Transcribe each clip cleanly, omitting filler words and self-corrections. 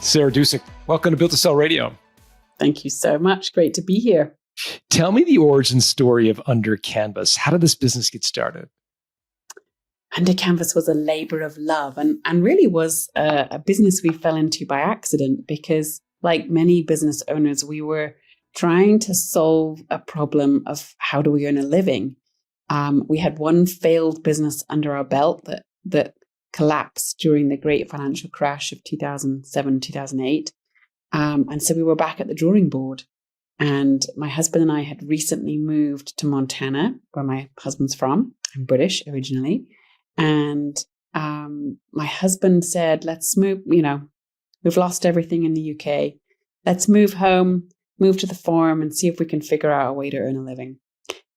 Sarah 𝙬𝙊𝙐𝙇𝙍, welcome to Built to Sell Radio. Thank you so much. Great to be here. Tell me the origin story of Under Canvas. How did this business get started? Under Canvas was a labor of love and really was a business we fell into by accident because, like many business owners, we were trying to solve a problem of how do we earn a living. We had one failed business under our belt that collapsed during the great financial crash of 2007, 2008. And so we were back at the drawing board. And my husband and I had recently moved to Montana, where my husband's from. I'm British originally. And my husband said, let's move, we've lost everything in the UK. Let's move home, move to the farm and see if we can figure out a way to earn a living.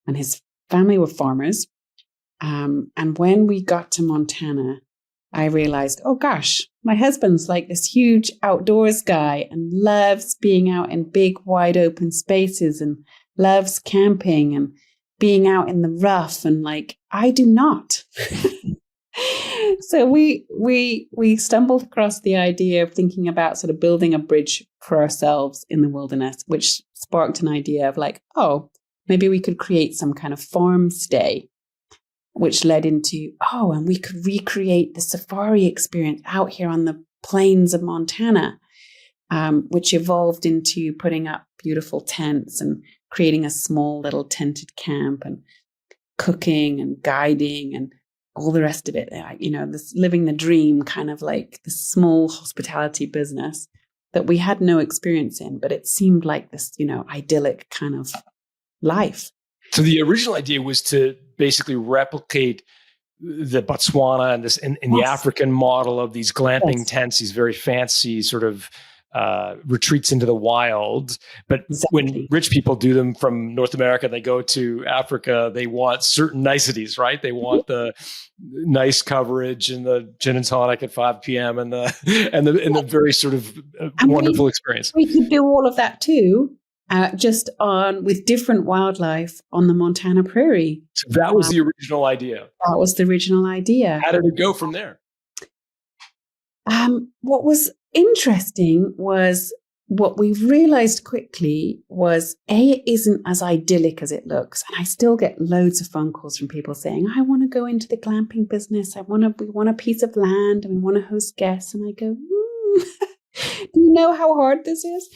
And his family were farmers. And when we got to Montana, I realized, oh gosh, my husband's like this huge outdoors guy and loves being out in big, wide open spaces and loves camping and being out in the rough. And like, I do not. So we stumbled across the idea of thinking about sort of building a bridge for ourselves in the wilderness, which sparked an idea of like, oh, maybe we could create some kind of farm stay, which led into, and we could recreate the safari experience out here on the plains of Montana, which evolved into putting up beautiful tents and creating a small little tented camp and cooking and guiding and all the rest of it. This living the dream, kind of like this small hospitality business that we had no experience in, but it seemed like this, idyllic kind of life. So the original idea was to basically replicate the Botswana and the African model of these glamping tents, these very fancy sort of retreats into the wild. But when rich people do them from North America, they go to Africa, they want certain niceties, right? They want the nice coverage and the gin and tonic at 5 p.m. and the very sort of wonderful experience. We could do all of that too. Just with different wildlife on the Montana prairie. So that was the original idea. That was the original idea. How did it go from there? What was interesting was what we realized quickly was it isn't as idyllic as it looks. And I still get loads of phone calls from people saying, I want to go into the glamping business. We want a piece of land and we want to host guests. And I go, do you know how hard this is?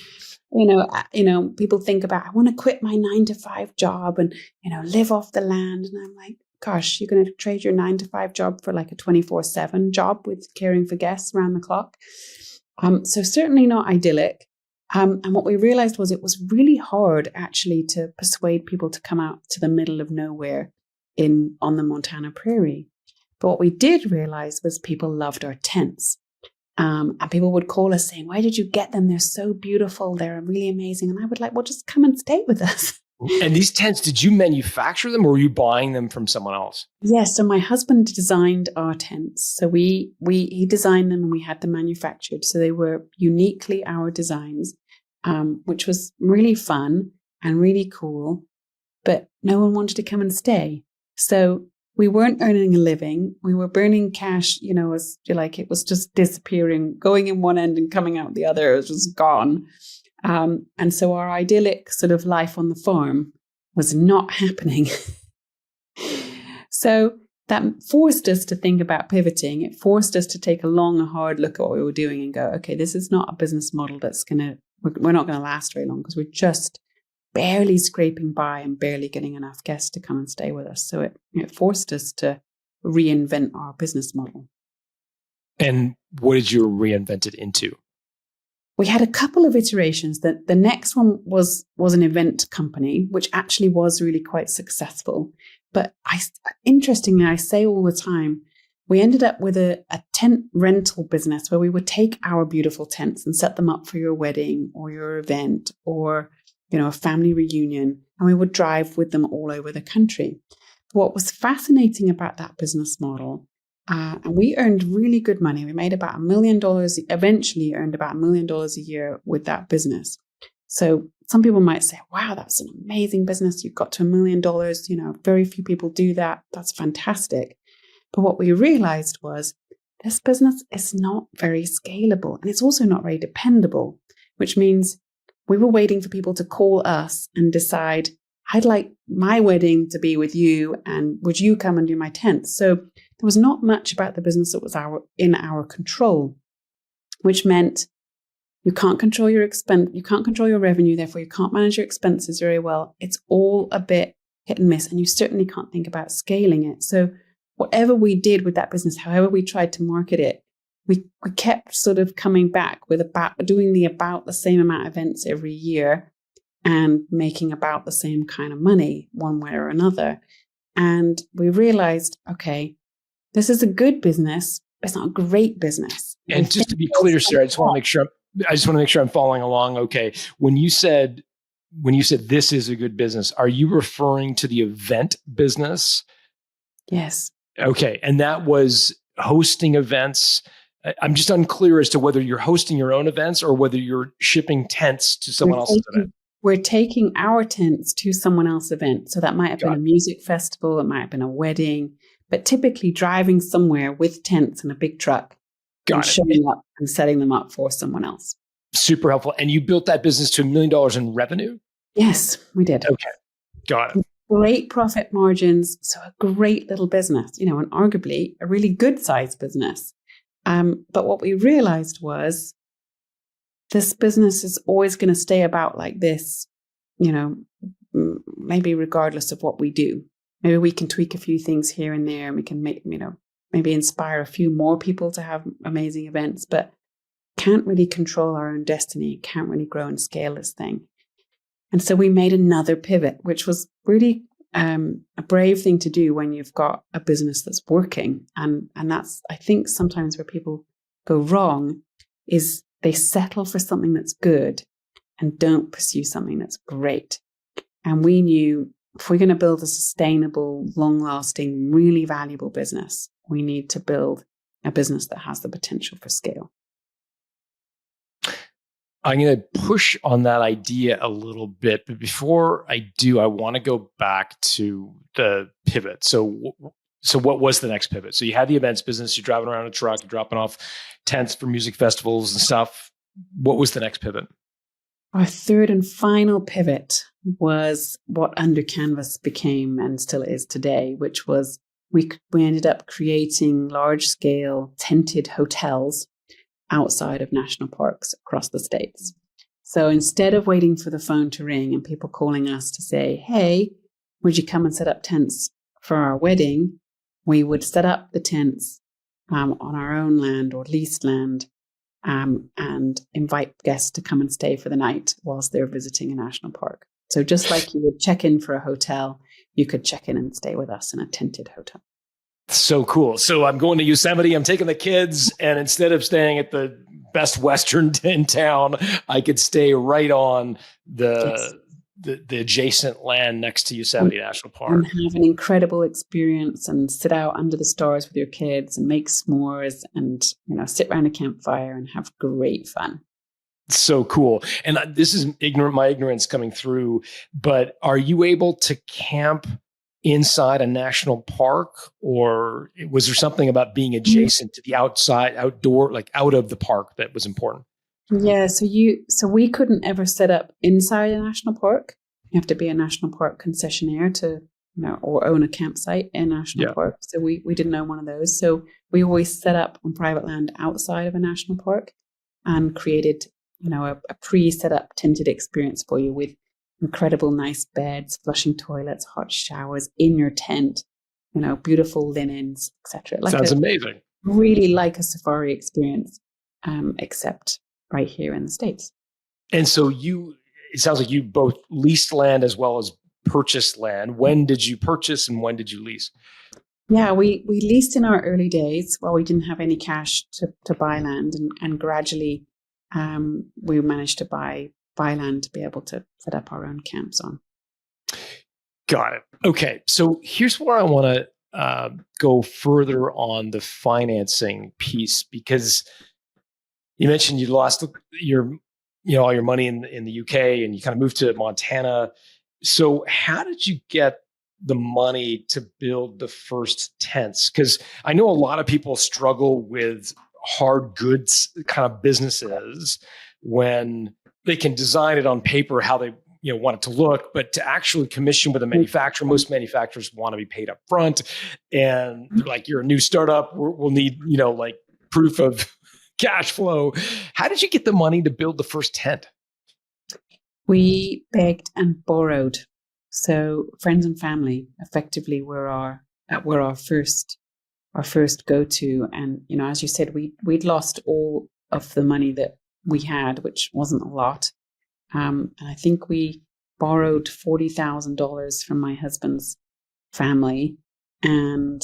People think about, I want to quit my 9-to-5 job and, live off the land. And I'm like, gosh, you're going to trade your 9-to-5 job for like a 24/7 job with caring for guests around the clock. So certainly not idyllic. And what we realized was it was really hard actually to persuade people to come out to the middle of nowhere on the Montana prairie. But what we did realize was people loved our tents. And people would call us saying, where did you get them? They're so beautiful. They're really amazing. And I would like, well, just come and stay with us. And these tents, did you manufacture them or were you buying them from someone else? Yes. So my husband designed our tents. So he designed them and we had them manufactured. So they were uniquely our designs, which was really fun and really cool. But no one wanted to come and stay. So we weren't earning a living. We were burning cash, as it was just disappearing, going in one end and coming out the other. It was just gone. And so our idyllic sort of life on the farm was not happening. So that forced us to think about pivoting. It forced us to take a long and hard look at what we were doing and go, okay, this is not a business model we're not going to last very long because we're just barely scraping by and barely getting enough guests to come and stay with us. So it forced us to reinvent our business model. And what did you reinvent it into? We had a couple of iterations. The next one was an event company, which actually was really quite successful. But interestingly, I say all the time, we ended up with a tent rental business where we would take our beautiful tents and set them up for your wedding or your event or a family reunion, and we would drive with them all over the country. What was fascinating about that business model, and we earned really good money. We made about $1 million, eventually earned about $1 million a year with that business. So some people might say, wow, that's an amazing business. You've got to $1 million. Very few people do that. That's fantastic. But what we realized was this business is not very scalable and it's also not very dependable, which means we were waiting for people to call us and decide, I'd like my wedding to be with you, and would you come and do my tent? So there was not much about the business that was in our control, which meant you can't control your expense, you can't control your revenue, therefore you can't manage your expenses very well. It's all a bit hit and miss, and you certainly can't think about scaling it. So whatever we did with that business, however we tried to market it, we kept sort of coming back with doing about the same amount of events every year and making about the same kind of money one way or another. And we realized, okay, this is a good business, but it's not a great business. And just to be clear, Sarah, I just want to make sure I'm following along. Okay. When you said this is a good business, are you referring to the event business? Yes. Okay. And that was hosting events. I'm just unclear as to whether you're hosting your own events or whether you're shipping tents to someone else's event. We're taking our tents to someone else's event. So that might have been a music festival, it might have been a wedding, but typically driving somewhere with tents and a big truck and showing up and setting them up for someone else. Super helpful. And you built that business to $1 million in revenue? Yes, we did. Okay. Got it. Great profit margins. So a great little business, and arguably a really good sized business. But what we realized was this business is always going to stay about like this, maybe regardless of what we do. Maybe we can tweak a few things here and there, and we can make, maybe inspire a few more people to have amazing events, but can't really control our own destiny, can't really grow and scale this thing. And so we made another pivot, which was really a brave thing to do when you've got a business that's working. And that's, I think, sometimes where people go wrong is they settle for something that's good and don't pursue something that's great. And we knew if we're going to build a sustainable, long-lasting, really valuable business, we need to build a business that has the potential for scale. I'm going to push on that idea a little bit, but before I do, I want to go back to the pivot. So what was the next pivot? So you had the events business, you're driving around a truck, you're dropping off tents for music festivals and stuff. What was the next pivot? Our third and final pivot was what Under Canvas became and still is today, which was we ended up creating large-scale tented hotels outside of national parks across the States. So instead of waiting for the phone to ring and people calling us to say, hey, would you come and set up tents for our wedding? We would set up the tents on our own land or leased land and invite guests to come and stay for the night whilst they're visiting a national park. So just like you would check in for a hotel, you could check in and stay with us in a tented hotel. So cool. So I'm going to Yosemite, I'm taking the kids, and instead of staying at the Best Western in town, I could stay right on the adjacent land next to Yosemite National Park. And have an incredible experience and sit out under the stars with your kids and make s'mores and, sit around a campfire and have great fun. So cool. And this is my ignorance coming through, but are you able to camp inside a national park, or was there something about being adjacent to the outdoor, like out of the park, that was important? Yeah, so we couldn't ever set up inside a national park. You have to be a national park concessionaire to, or own a campsite in a national park. So we didn't own one of those. So we always set up on private land outside of a national park and created, a pre-set up tented experience for you with incredible nice beds, flushing toilets, hot showers in your tent, beautiful linens, etc. Sounds amazing. Really like a safari experience, except right here in the States. And so it sounds like you both leased land as well as purchased land. When did you purchase and when did you lease? Yeah, we leased in our early days while we didn't have any cash to buy land, and gradually we managed to buy land to be able to set up our own camps on. Got it. Okay. So here's where I want to go further on the financing piece, because you mentioned you lost all your money in the UK and you kind of moved to Montana. So how did you get the money to build the first tents? Because I know a lot of people struggle with hard goods kind of businesses when they can design it on paper how they want it to look, but to actually commission with a manufacturer, most manufacturers want to be paid up front. And they're like, you're a new startup, we'll need, like proof of cash flow. How did you get the money to build the first tent? We begged and borrowed. So friends and family effectively were our first go-to. And, as you said, we'd lost all of the money that we had, which wasn't a lot. And I think we borrowed $40,000 from my husband's family, and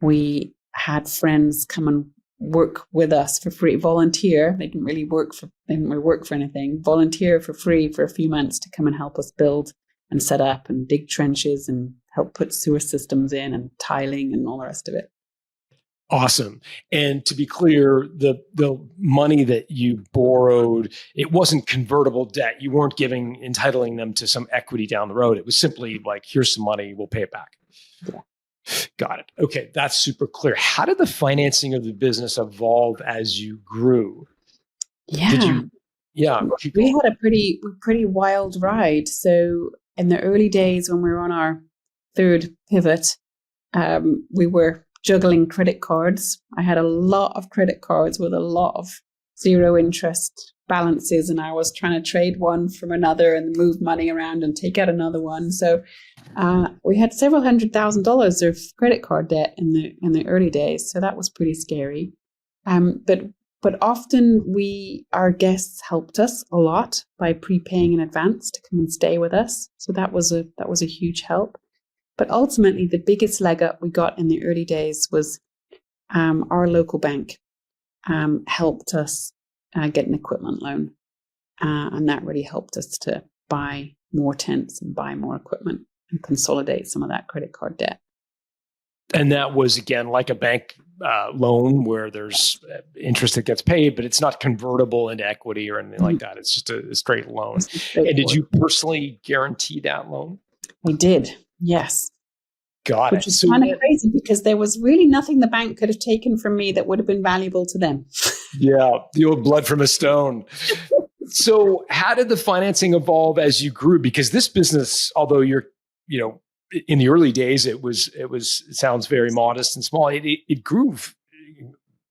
we had friends come and work with us for free, volunteer. They didn't really work for anything, volunteer for free for a few months to come and help us build and set up and dig trenches and help put sewer systems in and tiling and all the rest of it. Awesome. And to be clear, the money that you borrowed, it wasn't convertible debt. You weren't entitling them to some equity down the road. It was simply like, here's some money, we'll pay it back. Yeah. Got it. Okay, that's super clear. How did the financing of the business evolve as you grew? Yeah. We had a pretty wild ride. So in the early days when we were on our third pivot, we were juggling credit cards. I had a lot of credit cards with a lot of zero interest balances, and I was trying to trade one from another and move money around and take out another one. So we had several $100,000 of credit card debt in the early days. So that was pretty scary. But often our guests helped us a lot by prepaying in advance to come and stay with us. So that was a huge help. But ultimately, the biggest leg up we got in the early days was our local bank helped us get an equipment loan. And that really helped us to buy more tents and buy more equipment and consolidate some of that credit card debt. And that was, again, like a bank loan where there's interest that gets paid, but it's not convertible into equity or anything like that. It's just a straight loan. And did you personally guarantee that loan? I did. Yes. Got it. Which is kind of crazy because there was really nothing the bank could have taken from me that would have been valuable to them. Yeah, the old blood from a stone. So how did the financing evolve as you grew? Because this business, although you're, in the early days, it sounds very modest and small. It grew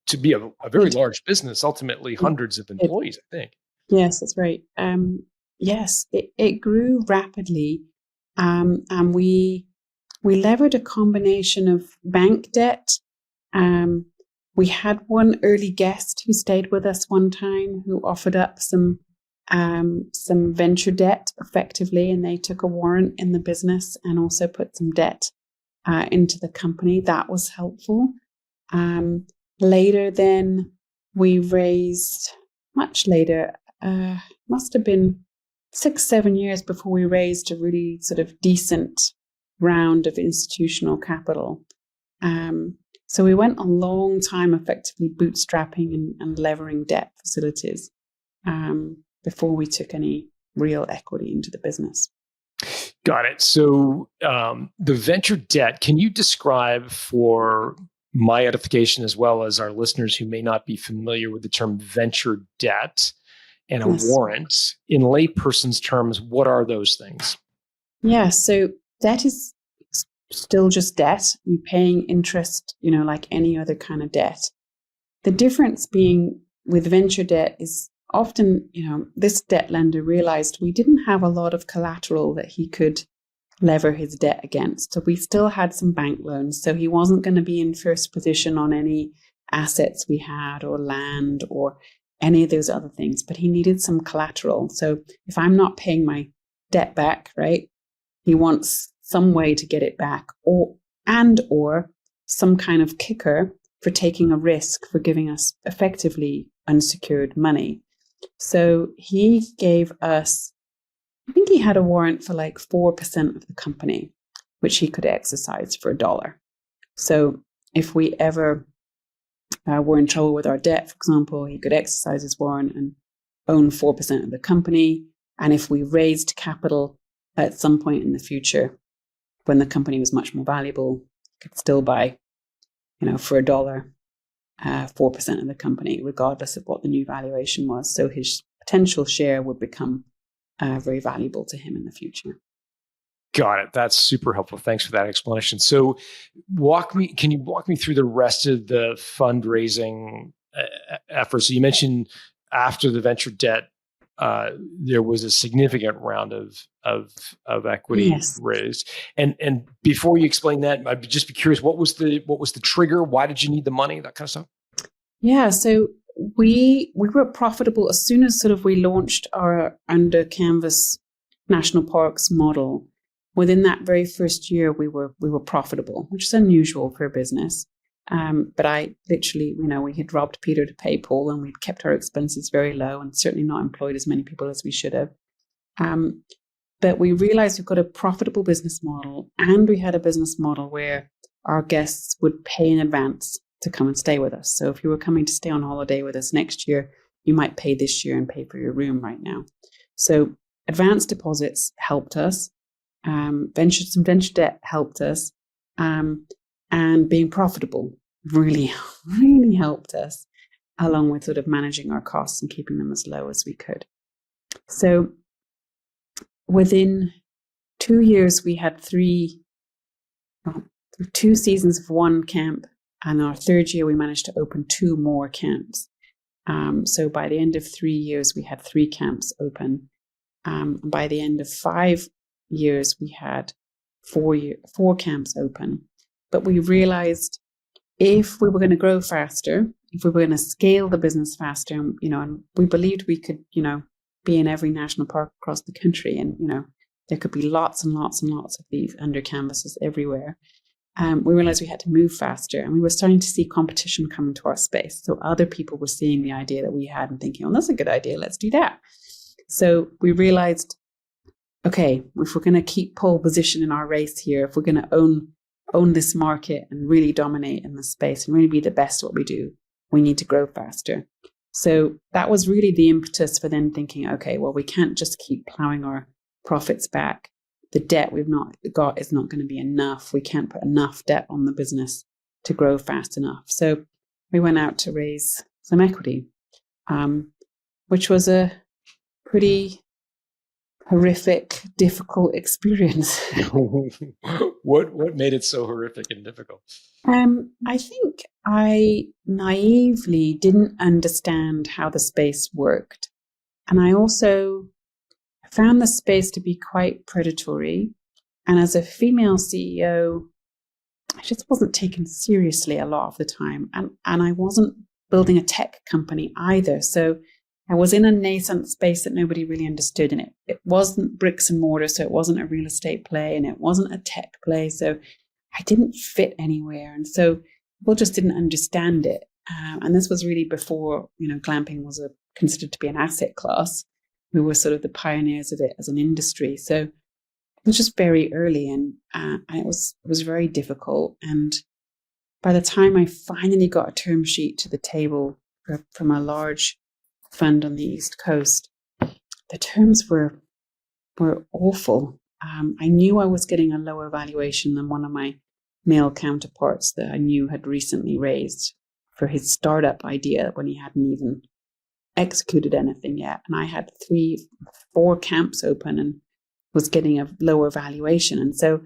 to be a very large business, ultimately hundreds of employees, I think. Yes, that's right. Yes, it grew rapidly. And we levered a combination of bank debt. We had one early guest who stayed with us one time who offered up some venture debt effectively, and they took a warrant in the business and also put some debt into the company. That was helpful. Later then we raised, much later, must have been 6-7 years before we raised a really sort of decent round of institutional capital. So we went a long time effectively bootstrapping and levering debt facilities before we took any real equity into the business. Got it. So the venture debt, can you describe for my edification as well as our listeners who may not be familiar with the term venture debt and a warrant, in layperson's terms, what are those things? Yeah, so debt is still just debt. You're paying interest, like any other kind of debt. The difference being with venture debt is often, this debt lender realized we didn't have a lot of collateral that he could lever his debt against. So we still had some bank loans. So he wasn't going to be in first position on any assets we had or land or any of those other things, but he needed some collateral. So if I'm not paying my debt back, right, he wants some way to get it back or some kind of kicker for taking a risk, for giving us effectively unsecured money. So he gave us, I think he had a warrant for like 4% of the company, which he could exercise for $1. So if we ever were in trouble with our debt, for example, he could exercise his warrant and own 4% of the company. And if we raised capital at some point in the future, when the company was much more valuable, you could still buy, for $1, 4% of the company, regardless of what the new valuation was. So his potential share would become very valuable to him in the future. Got it. That's super helpful. Thanks for that explanation. So can you walk me through the rest of the fundraising efforts? So you mentioned after the venture debt, there was a significant round of equity raised. And before you explain that, I'd just be curious, what was the trigger? Why did you need the money? That kind of stuff? Yeah. So we were profitable as soon as sort of we launched our under canvas national parks model. Within that very first year, we were profitable, which is unusual for a business. But I literally, we had robbed Peter to pay Paul, and we'd kept our expenses very low and certainly not employed as many people as we should have. But we realized we've got a profitable business model, and we had a business model where our guests would pay in advance to come and stay with us. So if you were coming to stay on holiday with us next year, you might pay this year and pay for your room right now. So advanced deposits helped us. Some venture debt helped us. And being profitable really, really helped us, along with sort of managing our costs and keeping them as low as we could. So within 2 years, we had two seasons of one camp. And our third year, we managed to open 2 more camps. So by the end of 3 years, we had 3 camps open. By the end of 5 years, we had 4 camps open. But we realized if we were going to grow faster, if we were going to scale the business faster, and we believed we could, be in every national park across the country, and there could be lots and lots and lots of these under canvases everywhere. We realized we had to move faster, and we were starting to see competition come into our space. So other people were seeing the idea that we had and thinking, "Oh, that's a good idea. Let's do that." So we realized, okay, if we're going to keep pole position in our race here, if we're going to own this market and really dominate in the space and really be the best at what we do, we need to grow faster. So that was really the impetus for then thinking, okay, well, we can't just keep plowing our profits back. The debt we've not got is not going to be enough. We can't put enough debt on the business to grow fast enough. So we went out to raise some equity, which was a pretty horrific, difficult experience. What made it so horrific and difficult? I think I naively didn't understand how the space worked. And I also found the space to be quite predatory. And as a female CEO, I just wasn't taken seriously a lot of the time. And I wasn't building a tech company either. So I was in a nascent space that nobody really understood, and it wasn't bricks and mortar, so it wasn't a real estate play, and it wasn't a tech play, so I didn't fit anywhere, and so people just didn't understand it. And this was really before glamping was considered to be an asset class. We were sort of the pioneers of it as an industry, so it was just very early, and it was very difficult. And by the time I finally got a term sheet to the table from a large fund on the East Coast, the terms were awful. I knew I was getting a lower valuation than one of my male counterparts that I knew had recently raised for his startup idea when he hadn't even executed anything yet. And I had 4 camps open and was getting a lower valuation. And so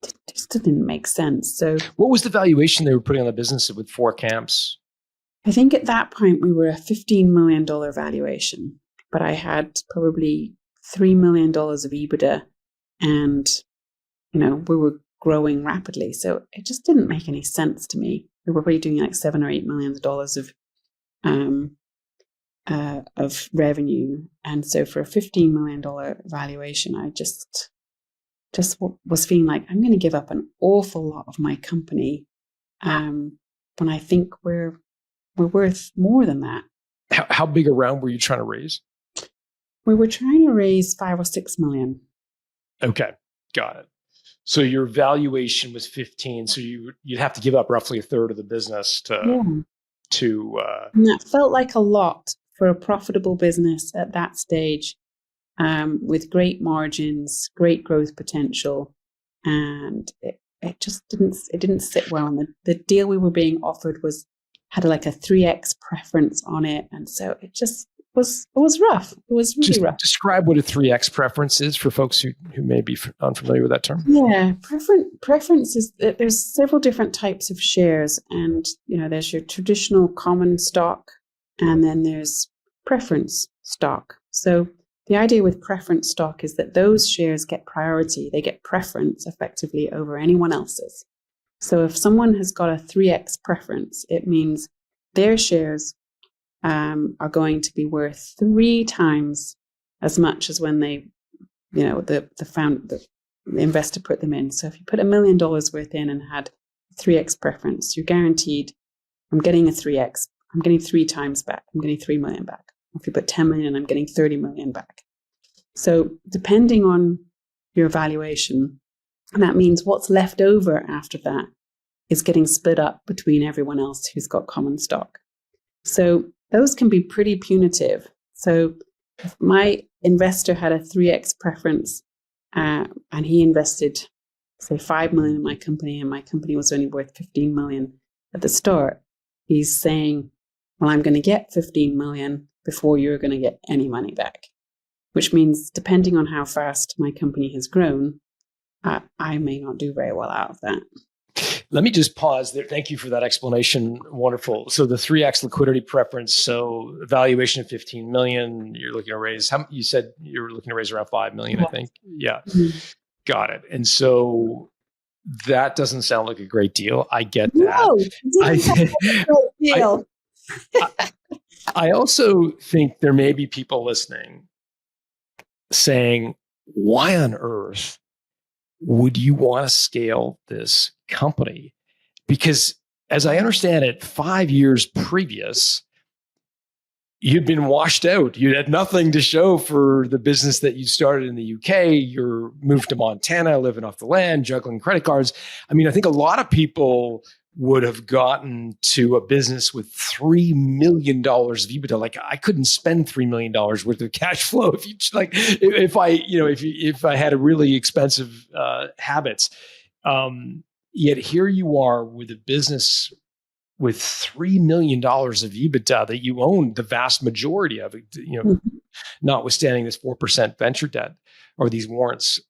it just didn't make sense. So what was the valuation they were putting on the business with 4 camps? I think at that point we were a $15 million valuation, but I had probably $3 million of EBITDA, and we were growing rapidly. So it just didn't make any sense to me. We were probably doing like $7 or $8 million of revenue, and so for a $15 million valuation, I just was feeling like I'm going to give up an awful lot of my company when I think we're worth more than that. How big a round were you trying to raise? We were trying to raise 5 or 6 million. Okay, got it. So your valuation was 15. So you'd have to give up roughly a third of the business to. And that felt like a lot for a profitable business at that stage, with great margins, great growth potential, and it just didn't sit well. And the deal we were being offered had like a 3x preference on it, and so it just was rough. It was really rough. Describe what a 3x preference is for folks who may be unfamiliar with that term. Yeah, preference is that there's several different types of shares, and there's your traditional common stock, and then there's preference stock. So the idea with preference stock is that those shares get priority; they get preference effectively over anyone else's. So if someone has got a 3x preference, it means their shares are going to be worth 3 times as much as when they, the investor put them in. So if you put $1 million worth in and had 3x preference, you're guaranteed, I'm getting a 3x, I'm getting 3 times back, I'm getting 3 million back. If you put 10 million, I'm getting 30 million back. So depending on your valuation, and that means what's left over after that is getting split up between everyone else who's got common stock. So those can be pretty punitive. So if my investor had a 3x preference and he invested, say, 5 million in my company, and my company was only worth 15 million at the start, he's saying, well, I'm going to get 15 million before you're going to get any money back, which means depending on how fast my company has grown, I may not do very well out of that. Let me just pause there. Thank you for that explanation. Wonderful. So the 3x liquidity preference, so valuation of 15 million, you're looking to raise, you said you're looking to raise around 5 million, I think. Yeah. Mm-hmm. Got it. And so that doesn't sound like a great deal. I get that. No, it didn't sound like a great deal. I also think there may be people listening saying, why on earth would you want to scale this company? Because as I understand it, 5 years previous, you'd been washed out. You had nothing to show for the business that you started in the UK. You're moved to Montana, living off the land, juggling credit cards. I mean, I think a lot of people would have gotten to a business with $3 million of EBITDA. Like, I couldn't spend $3 million worth of cash flow if I had a really expensive habits. Yet here you are with a business with $3 million of EBITDA that you own the vast majority of it, mm-hmm. notwithstanding this 4% venture debt or these warrants.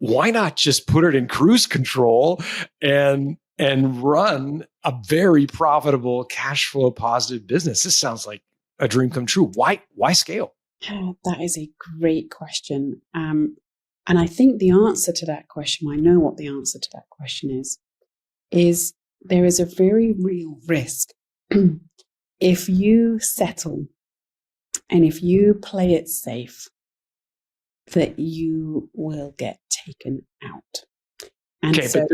Why not just put it in cruise control and run a very profitable, cash flow positive business? This sounds like a dream come true. Why scale? That is a great question. And I think the answer to that question, I know what the answer to that question is there is a very real risk if you settle and if you play it safe, that you will get taken out. And okay, so,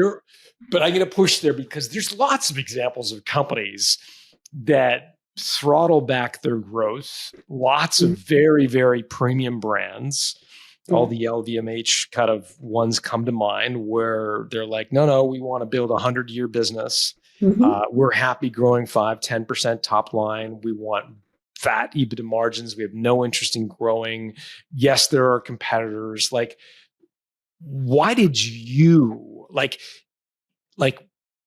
but I'm going to push there because there's lots of examples of companies that throttle back their growth, lots of very, very premium brands. All the LVMH kind of ones come to mind where they're like, no, we want to build a 100-year business. Mm-hmm. We're happy growing 5-10% top line. We want fat EBITDA margins. We have no interest in growing. Yes, there are competitors. Like, why did you like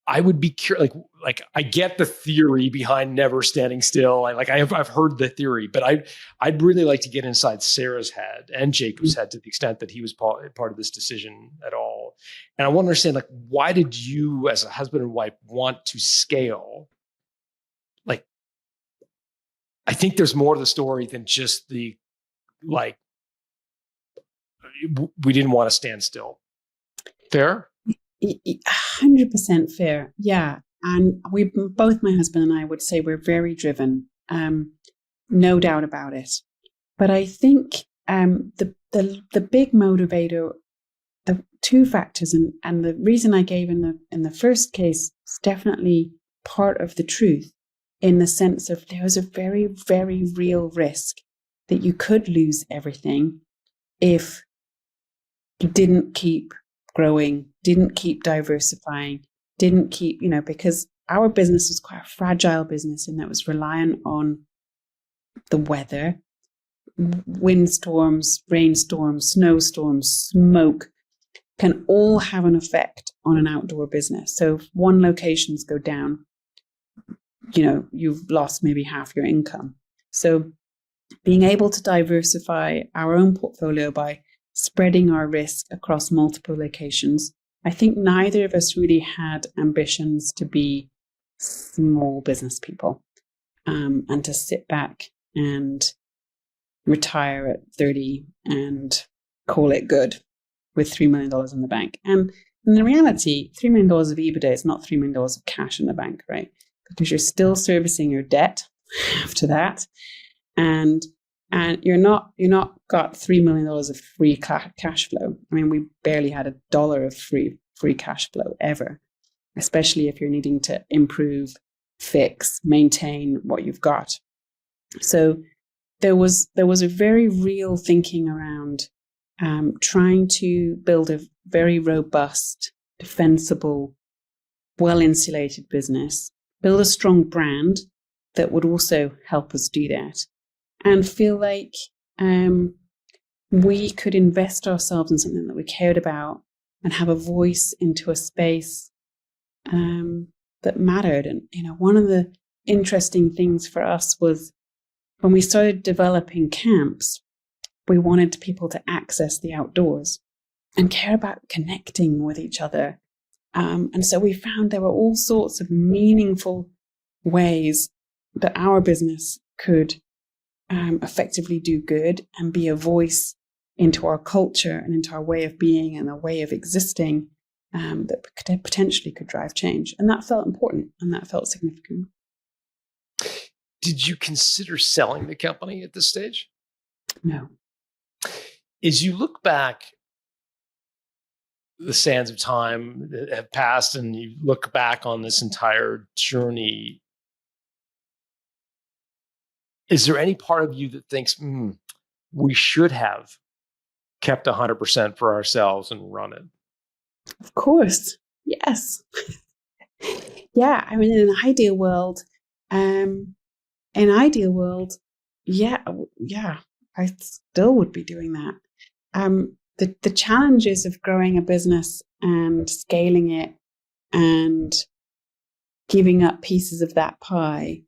I would be curious. Like I get the theory behind never standing still. I've heard the theory, but I'd really like to get inside Sarah's head and Jacob's head to the extent that he was part of this decision at all. And I want to understand, like, why did you, as a husband and wife, want to scale? Like, I think there's more to the story than just we didn't want to stand still. Fair? 100% fair. Yeah. And we both, my husband and I, would say we're very driven. No doubt about it. But I think the big motivator, the two factors, and the reason I gave in the first case is definitely part of the truth, in the sense of there was a very, very real risk that you could lose everything if you didn't keep growing, didn't keep diversifying, didn't keep, because our business was quite a fragile business and that was reliant on the weather. windstorms, rainstorms, snowstorms, smoke can all have an effect on an outdoor business. So if one locations go down, you've lost maybe half your income. So being able to diversify our own portfolio by spreading our risk across multiple locations, I think neither of us really had ambitions to be small business people, and to sit back and retire at 30 and call it good with $3 million in the bank. And in the reality, $3 million of EBITDA is not $3 million of cash in the bank, right? Because you're still servicing your debt after that. And you're not got $3 million of free cash flow. I mean, we barely had $1 of free cash flow ever, especially if you're needing to improve, fix, maintain what you've got. So there was a very real thinking around trying to build a very robust, defensible, well-insulated business, build a strong brand that would also help us do that, and feel like we could invest ourselves in something that we cared about and have a voice into a space that mattered. And, one of the interesting things for us was when we started developing camps, we wanted people to access the outdoors and care about connecting with each other. And so we found there were all sorts of meaningful ways that our business could effectively do good and be a voice into our culture and into our way of being and a way of existing that potentially could drive change. And that felt important and that felt significant. Did you consider selling the company at this stage? No. As you look back, the sands of time that have passed, and you look back on this entire journey, is there any part of you that thinks, we should have kept 100% for ourselves and run it? Of course. Yes. Yeah. I mean, in an ideal world, yeah, I still would be doing that. The challenges of growing a business and scaling it and giving up pieces of that pie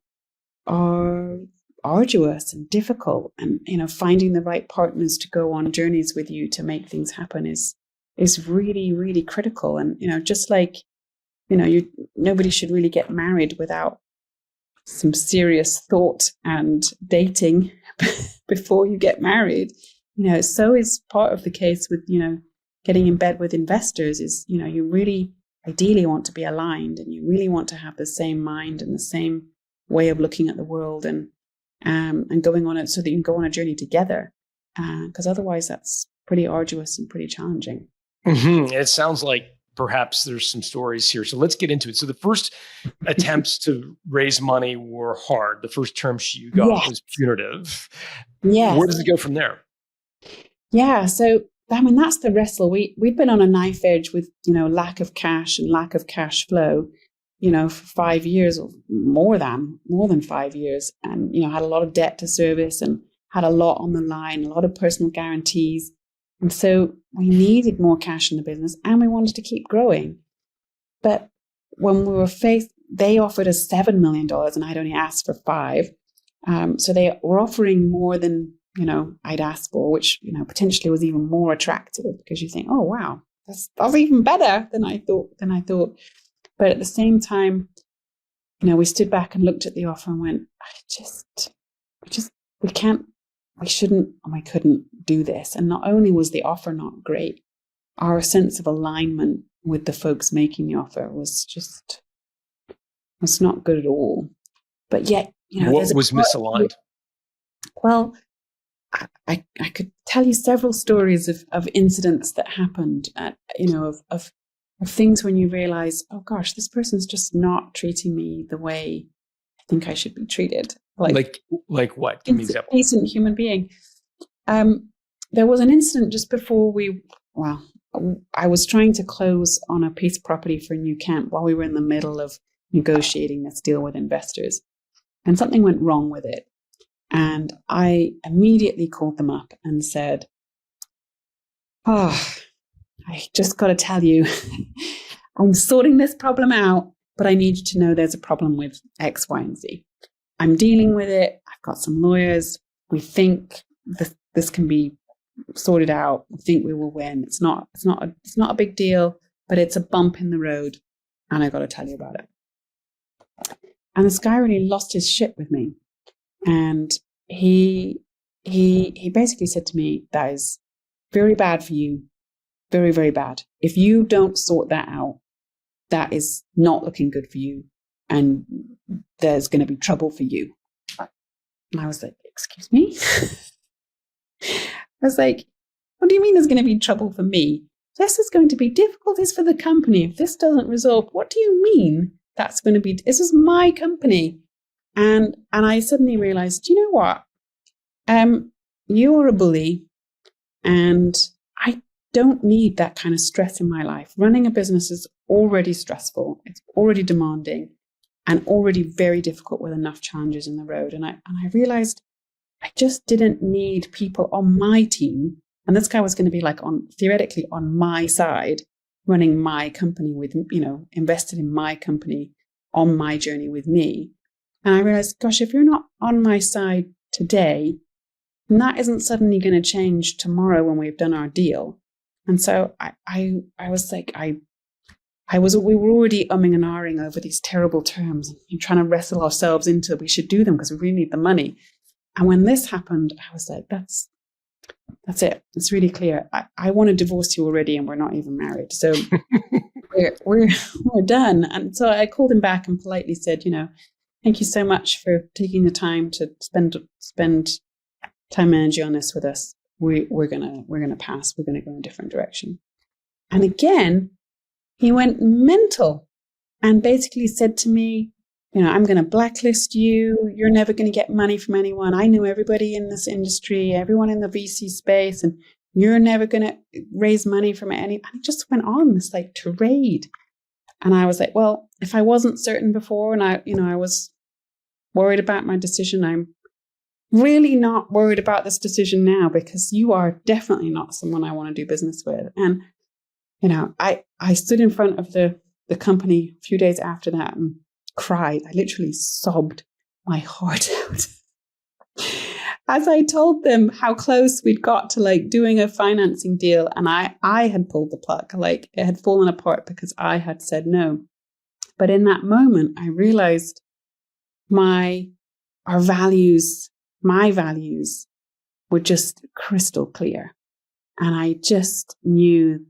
are arduous and difficult, and finding the right partners to go on journeys with you to make things happen is really, really critical. And just like nobody should really get married without some serious thought and dating before you get married. So is part of the case with getting in bed with investors. Is you really ideally want to be aligned, and you really want to have the same mind and the same way of looking at the world, and going on it so that you can go on a journey together, because otherwise that's pretty arduous and pretty challenging. Mm-hmm. It sounds like perhaps there's some stories here. So let's get into it. So the first attempts to raise money were hard. The first term sheet you got was punitive. Yes. Where does it go from there? Yeah. So, I mean, that's the wrestle. We'd been on a knife edge with, lack of cash and lack of cash flow, for 5 years or more than 5 years, and, had a lot of debt to service and had a lot on the line, a lot of personal guarantees. And so we needed more cash in the business and we wanted to keep growing. But when we were faced, they offered us $7 million and I'd only asked for $5 million. So they were offering more than, I'd asked for, which, potentially was even more attractive, because you think, oh, wow, that's even better than I thought. But at the same time, we stood back and looked at the offer and went, we shouldn't, and we couldn't do this. And not only was the offer not great, our sense of alignment with the folks making the offer was not good at all. But yet, what was misaligned? Well, I could tell you several stories of incidents that happened, of things when you realize, oh gosh, this person's just not treating me the way I think I should be treated. Like what? Give me an example. Decent human being. There was an incident just before I was trying to close on a piece of property for a new camp while we were in the middle of negotiating this deal with investors, and something went wrong with it. And I immediately called them up and said, oh, I just got to tell you, I'm sorting this problem out, but I need you to know there's a problem with X, Y, and Z. I'm dealing with it. I've got some lawyers. We think this can be sorted out. We think we will win. It's not a big deal, but it's a bump in the road, and I got to tell you about it. And this guy really lost his shit with me, and he basically said to me, "That is very bad for you, very, very bad. If you don't sort that out, that is not looking good for you, and there's going to be trouble for you." And I was like, "Excuse me?" I was like, "What do you mean there's going to be trouble for me? This is going to be difficulties for the company. If this doesn't resolve, what do you mean that's going to be? This is my company." And I suddenly realized, you know what? You're a bully, and I don't need that kind of stress in my life. Running a business is already stressful. It's already demanding and already very difficult with enough challenges in the road. And I realized I just didn't need people on my team. And this guy was going to be like theoretically on my side, running my company with, invested in my company on my journey with me. And I realized, gosh, if you're not on my side today, then that isn't suddenly going to change tomorrow when we've done our deal. And so I was like, we were already umming and ahhing over these terrible terms and trying to wrestle ourselves into we should do them because we really need the money. And when this happened, I was like, that's it. It's really clear. I want to divorce you already, and we're not even married. So we're done. And so I called him back and politely said, thank you so much for taking the time to spend time and energy on this with us. We're gonna pass. We're gonna go in a different direction. And again, he went mental and basically said to me, I'm going to blacklist you. You're never going to get money from anyone. I know everybody in this industry, everyone in the VC space, and you're never going to raise money from any. And he just went on this like tirade. And I was like, well, if I wasn't certain before and I was worried about my decision, I'm really not worried about this decision now, because you are definitely not someone I want to do business with. And, I stood in front of the company a few days after that and cried. I literally sobbed my heart out as I told them how close we'd got to like doing a financing deal. And I had pulled the plug, like it had fallen apart because I had said no. But in that moment, I realized my values were just crystal clear. And I just knew,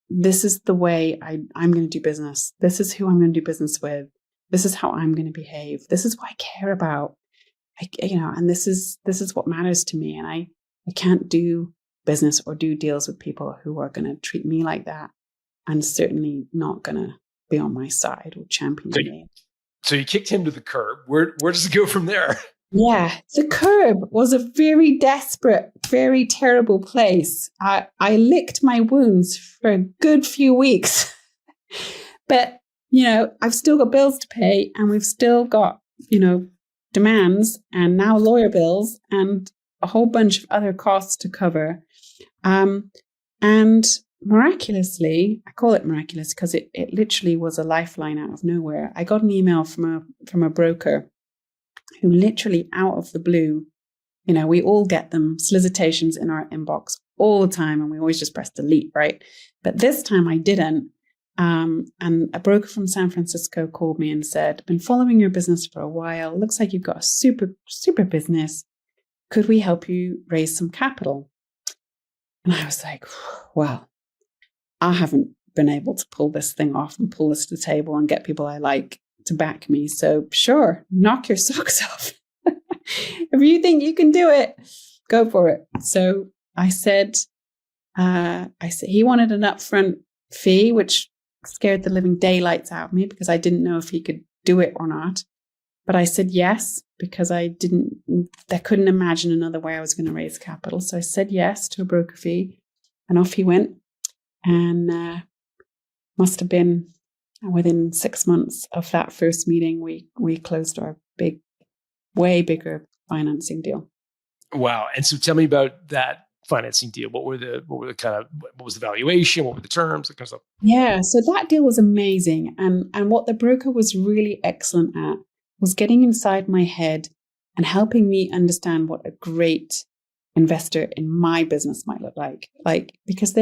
this is the way I'm going to do business. This is who I'm going to do business with. This is how I'm going to behave. This is what I care about. And this is what matters to me. And I can't do business or do deals with people who are going to treat me like that, and certainly not going to be on my side or champion me. So you kicked him to the curb. Where does it go from there? Yeah, the curb was a very desperate, very terrible place. I licked my wounds for a good few weeks. But, I've still got bills to pay, and we've still got, demands, and now lawyer bills and a whole bunch of other costs to cover. And miraculously, I call it miraculous because it literally was a lifeline out of nowhere. I got an email from a broker who literally out of the blue, we all get them, solicitations in our inbox all the time, and we always just press delete, right? But this time I didn't. And a broker from San Francisco called me and said, been following your business for a while. Looks like you've got a super, super business. Could we help you raise some capital? And I was like, well, I haven't been able to pull this thing off and pull this to the table and get people I like to back me. So sure, knock your socks off. If you think you can do it, go for it. So I said he wanted an upfront fee, which scared the living daylights out of me because I didn't know if he could do it or not. But I said yes, because I couldn't imagine another way I was going to raise capital. So I said yes to a broker fee, and off he went. And must have been within 6 months of that first meeting, we closed our big way bigger financing deal. Wow. And so tell me about that financing deal. What was the valuation? What were the terms? That kind of stuff. Yeah, so that deal was amazing. And what the broker was really excellent at was getting inside my head and helping me understand what a great investor in my business might look like. Because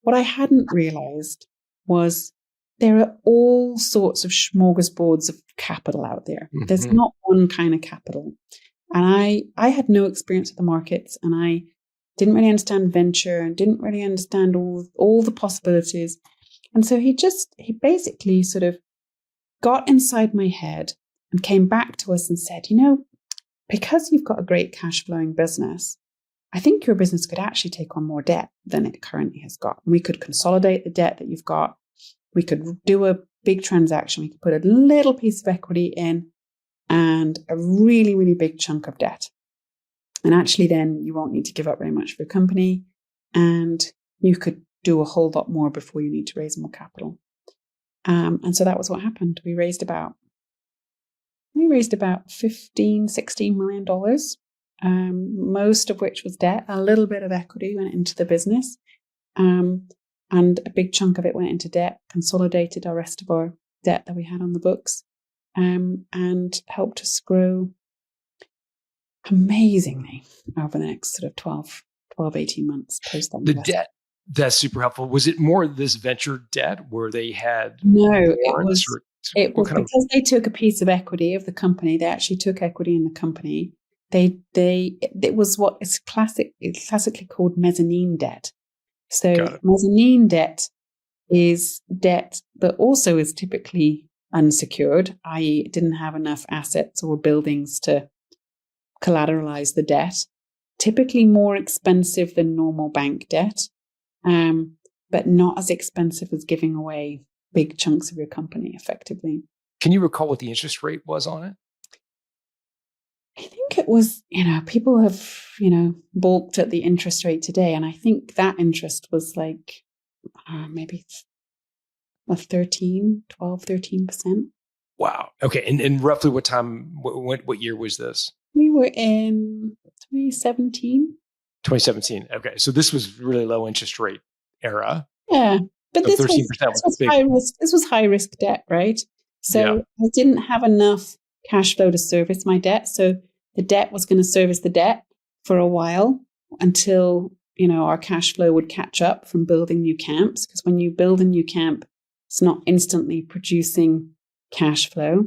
what I hadn't realized was there are all sorts of smorgasbords of capital out there. Mm-hmm. There's not one kind of capital. And I had no experience with the markets, and I didn't really understand venture and didn't really understand all the possibilities. And so he basically sort of got inside my head and came back to us and said, because you've got a great cash flowing business, I think your business could actually take on more debt than it currently has got. And we could consolidate the debt that you've got. We could do a big transaction. We could put a little piece of equity in and a really, really big chunk of debt. And actually then you won't need to give up very much for your company, and you could do a whole lot more before you need to raise more capital. And so that was what happened. We raised about $15-16 million, most of which was debt. A little bit of equity went into the business, and a big chunk of it went into debt, consolidated our rest of our debt that we had on the books, and helped us grow amazingly over the next sort of 12, 18 months post that. The debt, that's super helpful. Was it more this venture debt where they had? No, it was because they took a piece of equity of the company. They actually took equity in the company. It was what is classically called mezzanine debt. So mezzanine debt is debt that also is typically unsecured, i.e. it didn't have enough assets or buildings to collateralize the debt. Typically more expensive than normal bank debt, but not as expensive as giving away big chunks of your company effectively. Can you recall what the interest rate was on it? I think it was, people have, balked at the interest rate today. And I think that interest was like maybe 13%. Wow. Okay. And roughly what time, what year was this? We were in 2017. 2017. Okay. So this was really low interest rate era. Yeah. But so this was high risk. This was high risk debt, right? So I didn't have enough cash flow to service my debt. So the debt was going to service the debt for a while until, our cash flow would catch up from building new camps. Because when you build a new camp, it's not instantly producing cash flow.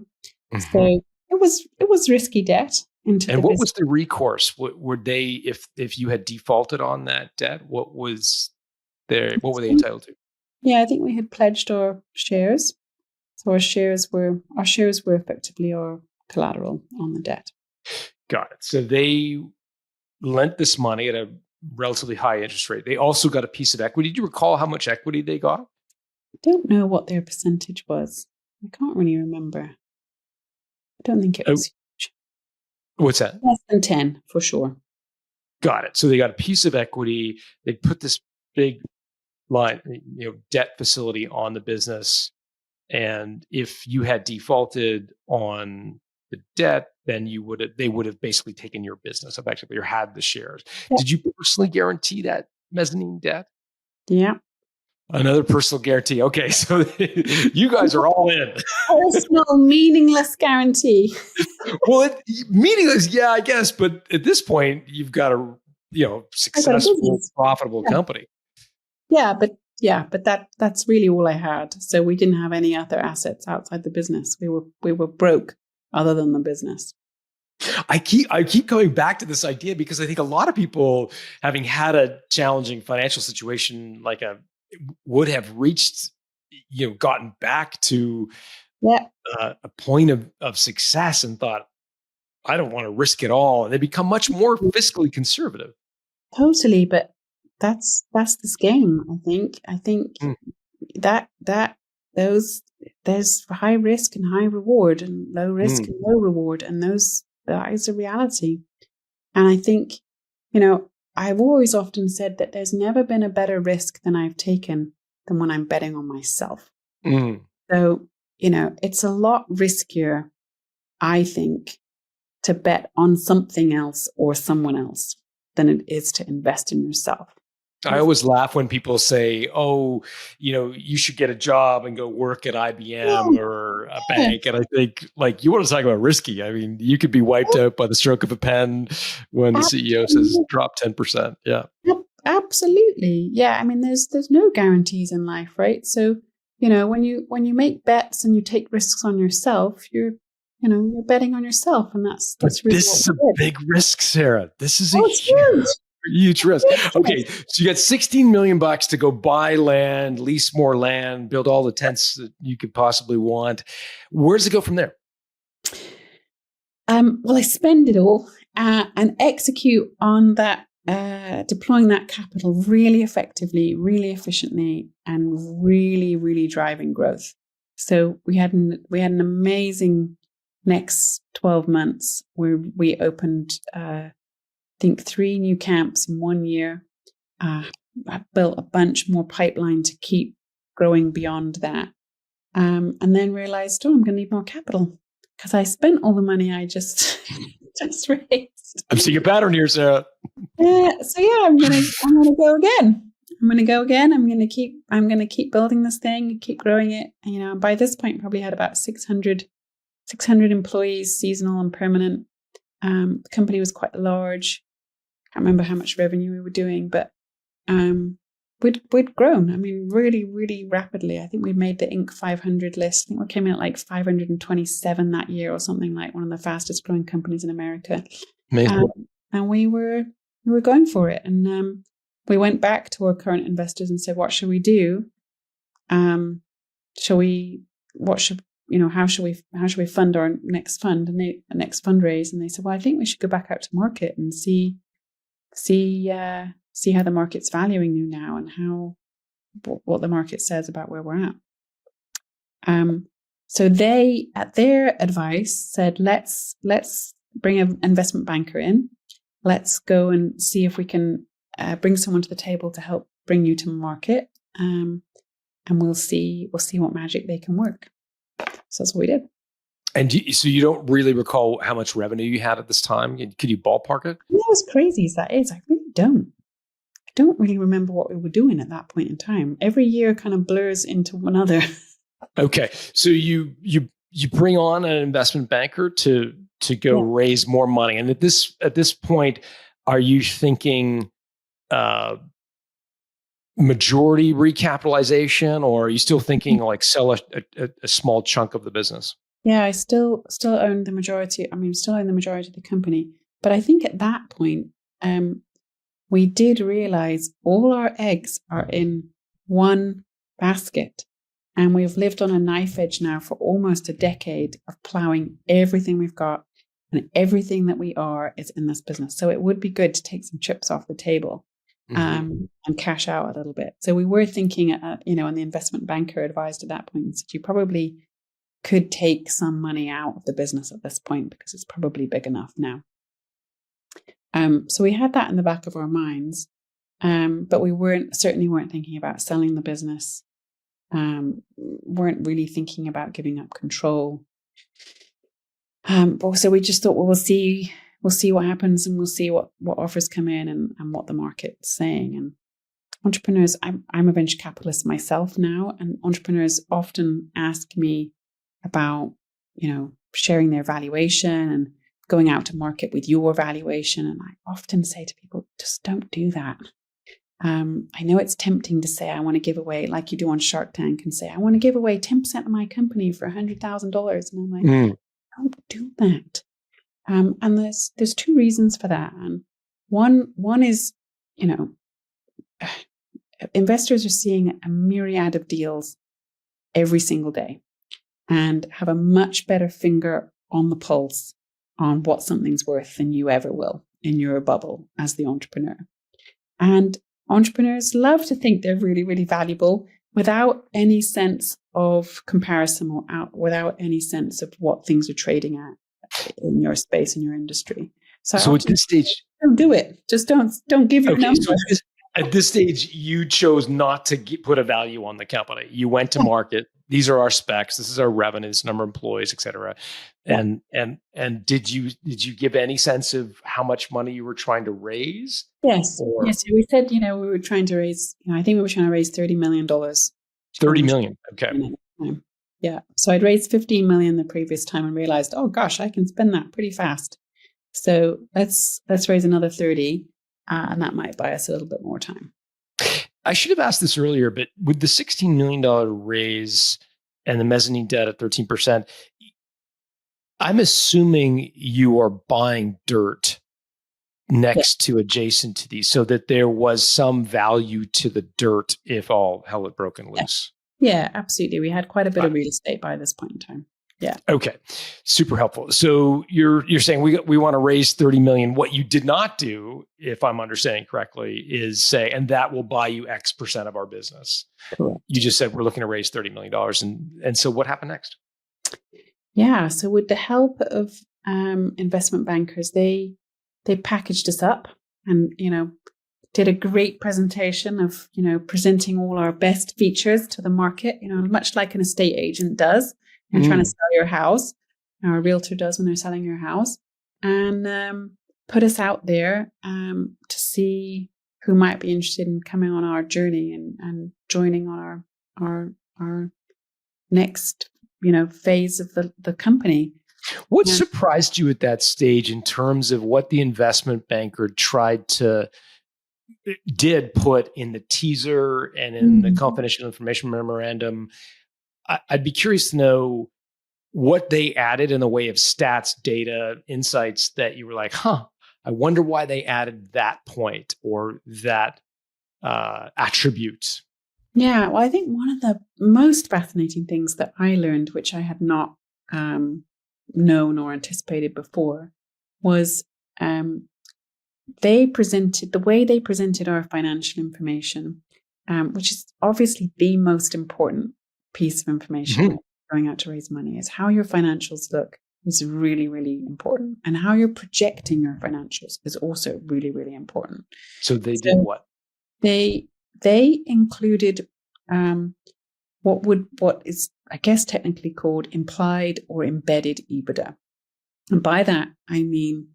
Mm-hmm. So it was risky debt. And what was the recourse? Were they, if you had defaulted on that debt, what were they entitled to? Yeah, I think we had pledged our shares. So our shares were effectively our collateral on the debt. Got it. So they lent this money at a relatively high interest rate. They also got a piece of equity. Do you recall how much equity they got? I don't know what their percentage was. I can't really remember. I don't think it was huge. What's that? Less than 10 for sure. Got it. So they got a piece of equity. They put this big line, debt facility on the business. And if you had defaulted on the debt, then they would have basically taken your business effectively or had the shares. Yeah. Did you personally guarantee that mezzanine debt? Yeah. Another personal guarantee. Okay, so you guys are all in. Personal, meaningless guarantee. Well, meaningless, yeah, I guess. But at this point, you've got a successful, profitable company. Yeah, but that's really all I had. So we didn't have any other assets outside the business. We were broke other than the business. I keep coming back to this idea because I think a lot of people, having had a challenging financial situation would have reached, gotten back to a point of success and thought, I don't want to risk it all. And they become much more fiscally conservative. Totally. But that's this game, I think that there's high risk and high reward and low risk and low reward. And that is a reality. And I think, I've always often said that there's never been a better risk than I've taken than when I'm betting on myself. So, it's a lot riskier, I think, to bet on something else or someone else than it is to invest in yourself. I always laugh when people say, "Oh, you should get a job and go work at IBM or a bank." And I think, like, you want to talk about risky. I mean, you could be wiped out by the stroke of a pen when the CEO says drop 10%. Yeah. Absolutely. Yeah. I mean, there's no guarantees in life, right? So, when you make bets and you take risks on yourself, you're betting on yourself, and that's really this is a big risk, Sarah. This is a huge risk. Okay, so you got $16 million to go buy land, lease more land, build all the tents that you could possibly want. Where does it go from there? Well, I spend it all and execute on that, deploying that capital really effectively, really efficiently, and really, really driving growth. So we had an amazing next 12 months where we opened, I think, 3 new camps in 1 year. I built a bunch more pipeline to keep growing beyond that. And then realized, I'm going to need more capital because I spent all the money I just raised. I'm seeing a pattern here, Sarah. I'm going to go again. I'm going to keep building this thing, keep growing it. By this point, probably had about 600 employees, seasonal and permanent. The company was quite large. Can't remember how much revenue we were doing, but we'd grown. I mean, really, really rapidly. I think we made the Inc. 500 list. I think we came in at like 527 that year or something, like one of the fastest growing companies in America. Amazing. And we were going for it. And we went back to our current investors and said, "What should we do? How should we fund our next fund and next fundraise?" And they said, "Well, I think we should go back out to market and see how the market's valuing you now and what the market says about where we're at." So they, at their advice, said, let's bring an investment banker in. Let's go and see if we can bring someone to the table to help bring you to market. And we'll see what magic they can work. So that's what we did. And so you don't really recall how much revenue you had at this time? Could you ballpark it? As crazy as that is, I really don't. I don't really remember what we were doing at that point in time. Every year kind of blurs into another. Okay. So you bring on an investment banker to go raise more money. And at this point, are you thinking majority recapitalization, or are you still thinking like sell a small chunk of the business? Yeah, I still own the majority. I mean, still own the majority of the company. But I think at that point, we did realize all our eggs are in one basket. And we've lived on a knife edge now for almost a decade of plowing everything we've got, and everything that we are is in this business. So it would be good to take some chips off the table and cash out a little bit. So we were thinking, and the investment banker advised at that point and said, you probably could take some money out of the business at this point because it's probably big enough now. So we had that in the back of our minds, but we certainly weren't thinking about selling the business. Weren't really thinking about giving up control. But so we just thought, well, we'll see what happens, and we'll see what offers come in and what the market's saying. And entrepreneurs, I'm a venture capitalist myself now, and entrepreneurs often ask me about, sharing their valuation and going out to market with your valuation. And I often say to people, just don't do that. I know it's tempting to say, I want to give away, like you do on Shark Tank, and say, I want to give away 10% of my company for $100,000. And I'm like, don't do that. And there's 2 reasons for that. And one is, investors are seeing a myriad of deals every single day and have a much better finger on the pulse on what something's worth than you ever will in your bubble as the entrepreneur. And entrepreneurs love to think they're really, really valuable without any sense of comparison or without any sense of what things are trading at in your space, in your industry. So at this stage, don't do it. Just don't give your numbers. At this stage, you chose not to put a value on the company. You went to market. These are our specs. This is our revenue, this number of employees, et cetera. And did you give any sense of how much money you were trying to raise? Yes. Yes. We said, we were trying to raise, I think we were trying to raise $30 million. $30 million. Okay. Yeah. So I'd raised 15 million the previous time and realized, oh gosh, I can spend that pretty fast. So let's raise another 30, and that might buy us a little bit more time. I should have asked this earlier, but with the $16 million raise and the mezzanine debt at 13%, I'm assuming you are buying dirt next to adjacent to these, so that there was some value to the dirt if all hell had broken loose. Yeah, absolutely. We had quite a bit of real estate by this point in time. Yeah. Okay. Super helpful. So you're saying we want to raise 30 million. What you did not do, if I'm understanding correctly, is say, and that will buy you X% of our business. Correct. You just said we're looking to raise $30 million. And so what happened next? Yeah. So with the help of investment bankers, they packaged us up and, did a great presentation of, presenting all our best features to the market, much like an estate agent does. You're trying to sell your house, or a realtor does when they're selling your house, and put us out there to see who might be interested in coming on our journey and joining on our next, phase of the company. What surprised you at that stage in terms of what the investment banker did put in the teaser and in the confidential information memorandum? I'd be curious to know what they added in the way of stats, data, insights that you were like, I wonder why they added that point or that attribute. Yeah, well, I think one of the most fascinating things that I learned, which I had not known or anticipated before, was the way they presented our financial information, which is obviously the most important piece of information going out to raise money, is how your financials look is really, really important. And how you're projecting your financials is also really, really important. So they did what? They included what is, I guess, technically called implied or embedded EBITDA. And by that, I mean,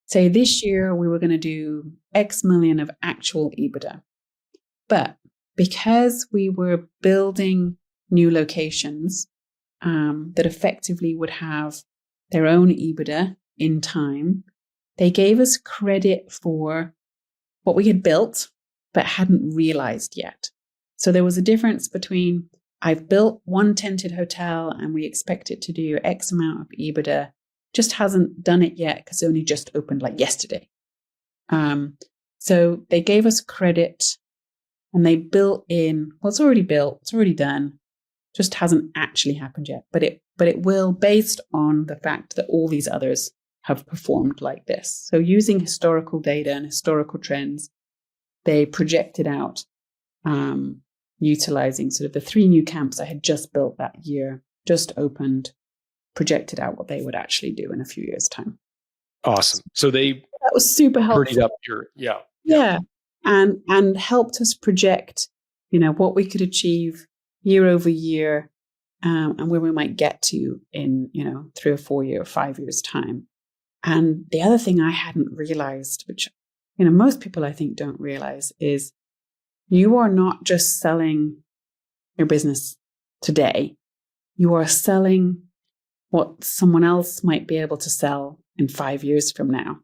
say this year we were going to do X million of actual EBITDA. But because we were building new locations that effectively would have their own EBITDA in time, they gave us credit for what we had built but hadn't realized yet. So there was a difference between, I've built one tented hotel and we expect it to do X amount of EBITDA, just hasn't done it yet because it only just opened like yesterday. So they gave us credit. And they built in, well, it's already built, it's already done, just hasn't actually happened yet. But it will, based on the fact that all these others have performed like this. So using historical data and historical trends, they projected out, utilizing sort of the 3 new camps I had just built that year, just opened, projected out what they would actually do in a few years' time. Awesome. So that was super helpful. Prettied up your, Yeah. And helped us project, what we could achieve year over year, and where we might get to in, 3 or 4 years or 5 years' time. And the other thing I hadn't realized, which, most people I think don't realize, is you are not just selling your business today. You are selling what someone else might be able to sell in 5 years from now.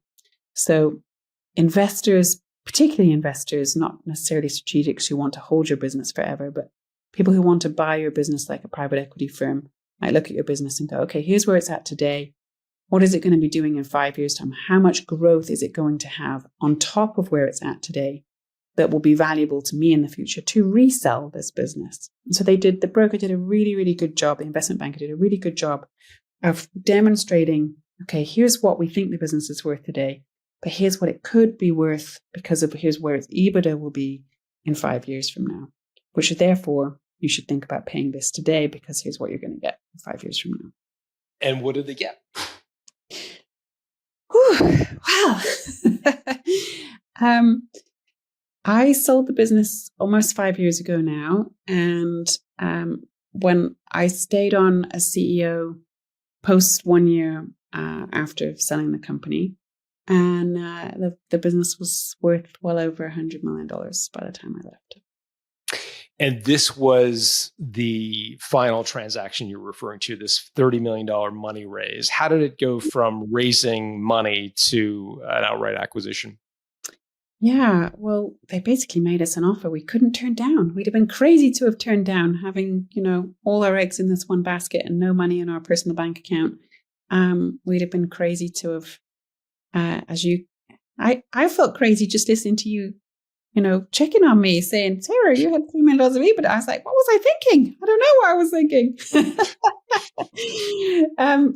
So investors, particularly investors, not necessarily strategics who want to hold your business forever, but people who want to buy your business like a private equity firm, might look at your business and go, okay, here's where it's at today. What is it going to be doing in 5 years' time? How much growth is it going to have on top of where it's at today that will be valuable to me in the future to resell this business? And so the broker did a really, really good job. The investment banker did a really good job of demonstrating, okay, here's what we think the business is worth today. But here's what it could be worth because of here's where its EBITDA will be in 5 years from now, which therefore you should think about paying this today because here's what you're going to get 5 years from now. And what did they get? Whew, wow. I sold the business almost 5 years ago now. And when I stayed on as CEO post 1 year after selling the company, and the business was worth well over $100 million by the time I left. And this was the final transaction you're referring to, this $30 million money raise. How did it go from raising money to an outright acquisition? Yeah, well, they basically made us an offer we couldn't turn down. We'd have been crazy to have turned down having, all our eggs in this one basket and no money in our personal bank account. We'd have been crazy to have, I felt crazy just listening to you, checking on me saying, Sarah, you had $3 million of EBITDA. I was like, what was I thinking? I don't know what I was thinking.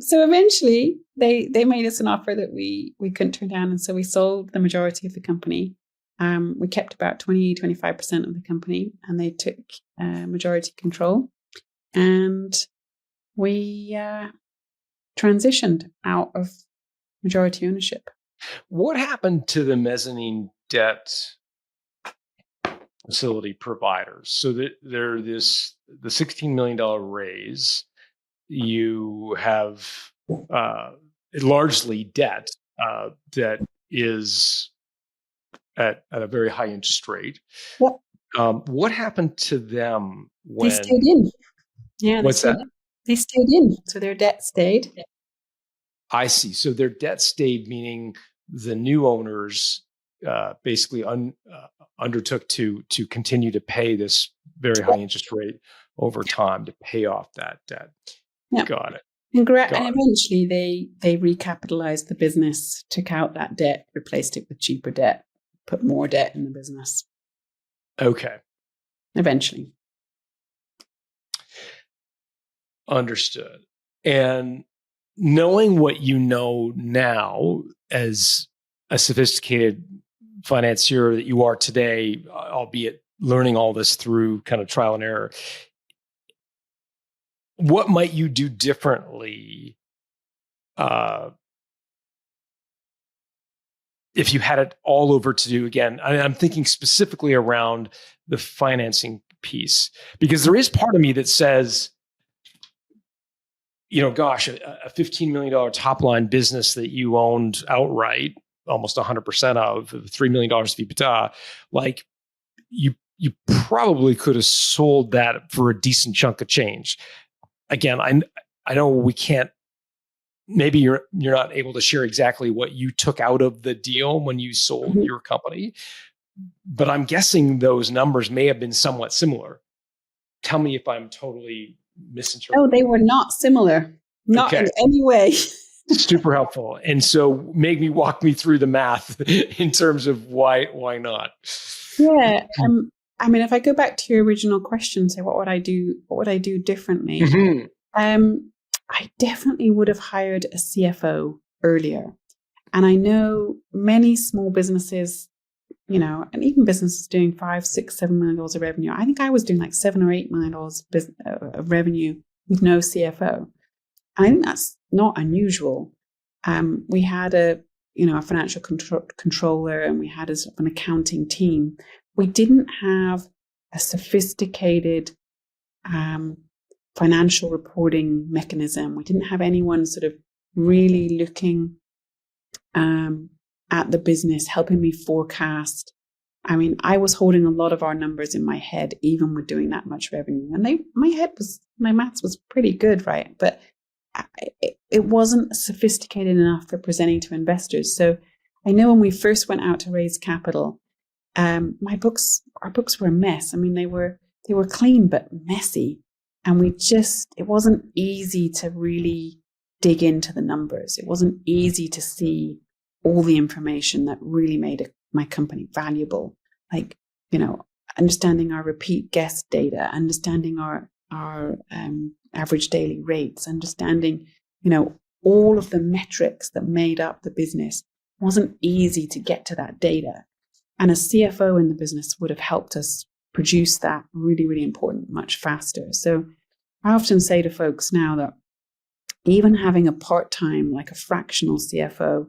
So eventually they made us an offer that we couldn't turn down. And so we sold the majority of the company. We kept about 20-25% of the company, and they took majority control. And we transitioned out of majority ownership. What happened to the mezzanine debt facility providers? So that the $16 million raise, you have largely debt that is at a very high interest rate. Yep. What happened to them when they stayed in? Yeah, what's that? They stayed in, so their debt stayed. I see. So their debt stayed, meaning the new owners basically undertook to continue to pay this very high interest rate over time to pay off that debt. Yep. Got it. And eventually they recapitalized the business, took out that debt, replaced it with cheaper debt, put more debt in the business. Okay. Eventually. Understood. And knowing what you know now as a sophisticated financier that you are today, albeit learning all this through kind of trial and error, what might you do differently if you had it all over to do again? I'm thinking specifically around the financing piece, because there is part of me that says, gosh, a $15 million top line business that you owned outright, almost 100% of $3 million of EBITDA, like you probably could have sold that for a decent chunk of change. Again, I know we can't, maybe you're not able to share exactly what you took out of the deal when you sold your company, but I'm guessing those numbers may have been somewhat similar. Tell me if I'm totally misinterpreting. No, they were not similar. Not in any way. Super helpful. And so walk me through the math in terms of why not? Yeah. If I go back to your original question, say what would I do differently? Mm-hmm. I definitely would have hired a CFO earlier. And I know many small businesses, and even businesses doing $5, $6, $7 million of revenue. I think I was doing like $7 or $8 million of revenue with no CFO. I think that's not unusual. We had a financial controller, and we had an accounting team. We didn't have a sophisticated financial reporting mechanism. We didn't have anyone sort of really looking at the business, helping me forecast. I mean, I was holding a lot of our numbers in my head, even with doing that much revenue. And my maths was pretty good, right? But it wasn't sophisticated enough for presenting to investors. So I know when we first went out to raise capital, our books were a mess. I mean, they were clean but messy, and it wasn't easy to really dig into the numbers. It wasn't easy to see all the information that really made my company valuable. Like, understanding our repeat guest data, understanding our average daily rates, understanding, all of the metrics that made up the business. It wasn't easy to get to that data. And a CFO in the business would have helped us produce that really, really important much faster. So I often say to folks now that even having a part-time, like a fractional CFO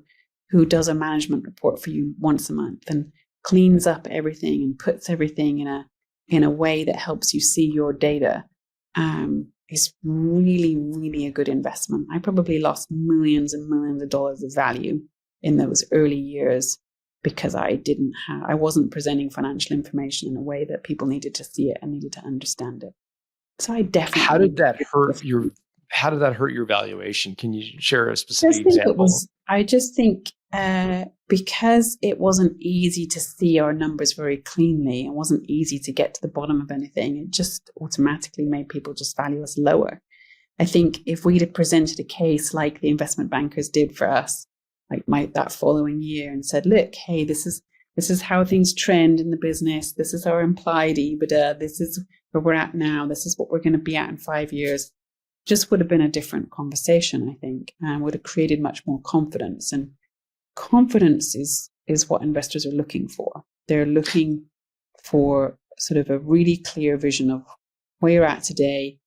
who does a management report for you once a month and cleans up everything and puts everything in a way that helps you see your data, is really, really a good investment. I probably lost millions and millions of dollars of value in those early years because I wasn't presenting financial information in a way that people needed to see it and needed to understand it. So I definitely. How did that hurt your valuation? Can you share a specific example? I just think because it wasn't easy to see our numbers very cleanly, it wasn't easy to get to the bottom of anything, it just automatically made people just value us lower. I think if we'd have presented a case like the investment bankers did for us, like that following year, and said, look, hey, this is how things trend in the business. This is our implied EBITDA. This is where we're at now. This is what we're going to be at in 5 years. Just would have been a different conversation, I think, and would have created much more confidence. And confidence is what investors are looking for. They're looking for sort of a really clear vision of where you're at today,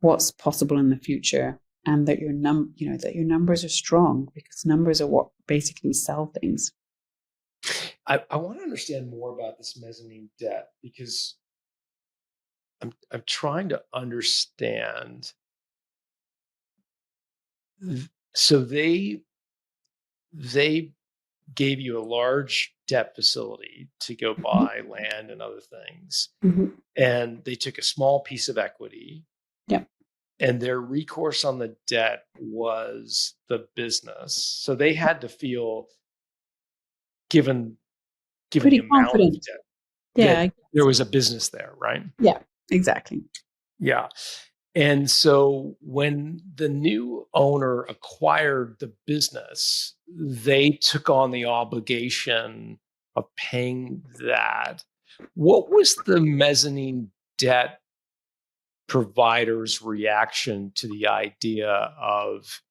what's possible in the future, and that your numbers are strong, because numbers are what basically sell things. I want to understand more about this mezzanine debt, because I'm trying to understand. So they gave you a large debt facility to go buy land and other things, and they took a small piece of equity. Yep. And their recourse on the debt was the business. So they had to feel, given pretty the amount confident of debt, yeah, there was a business there, right? Yeah, exactly. Yeah. And so when the new owner acquired the business, they took on the obligation of paying that. What was the mezzanine debt provider's reaction to the idea of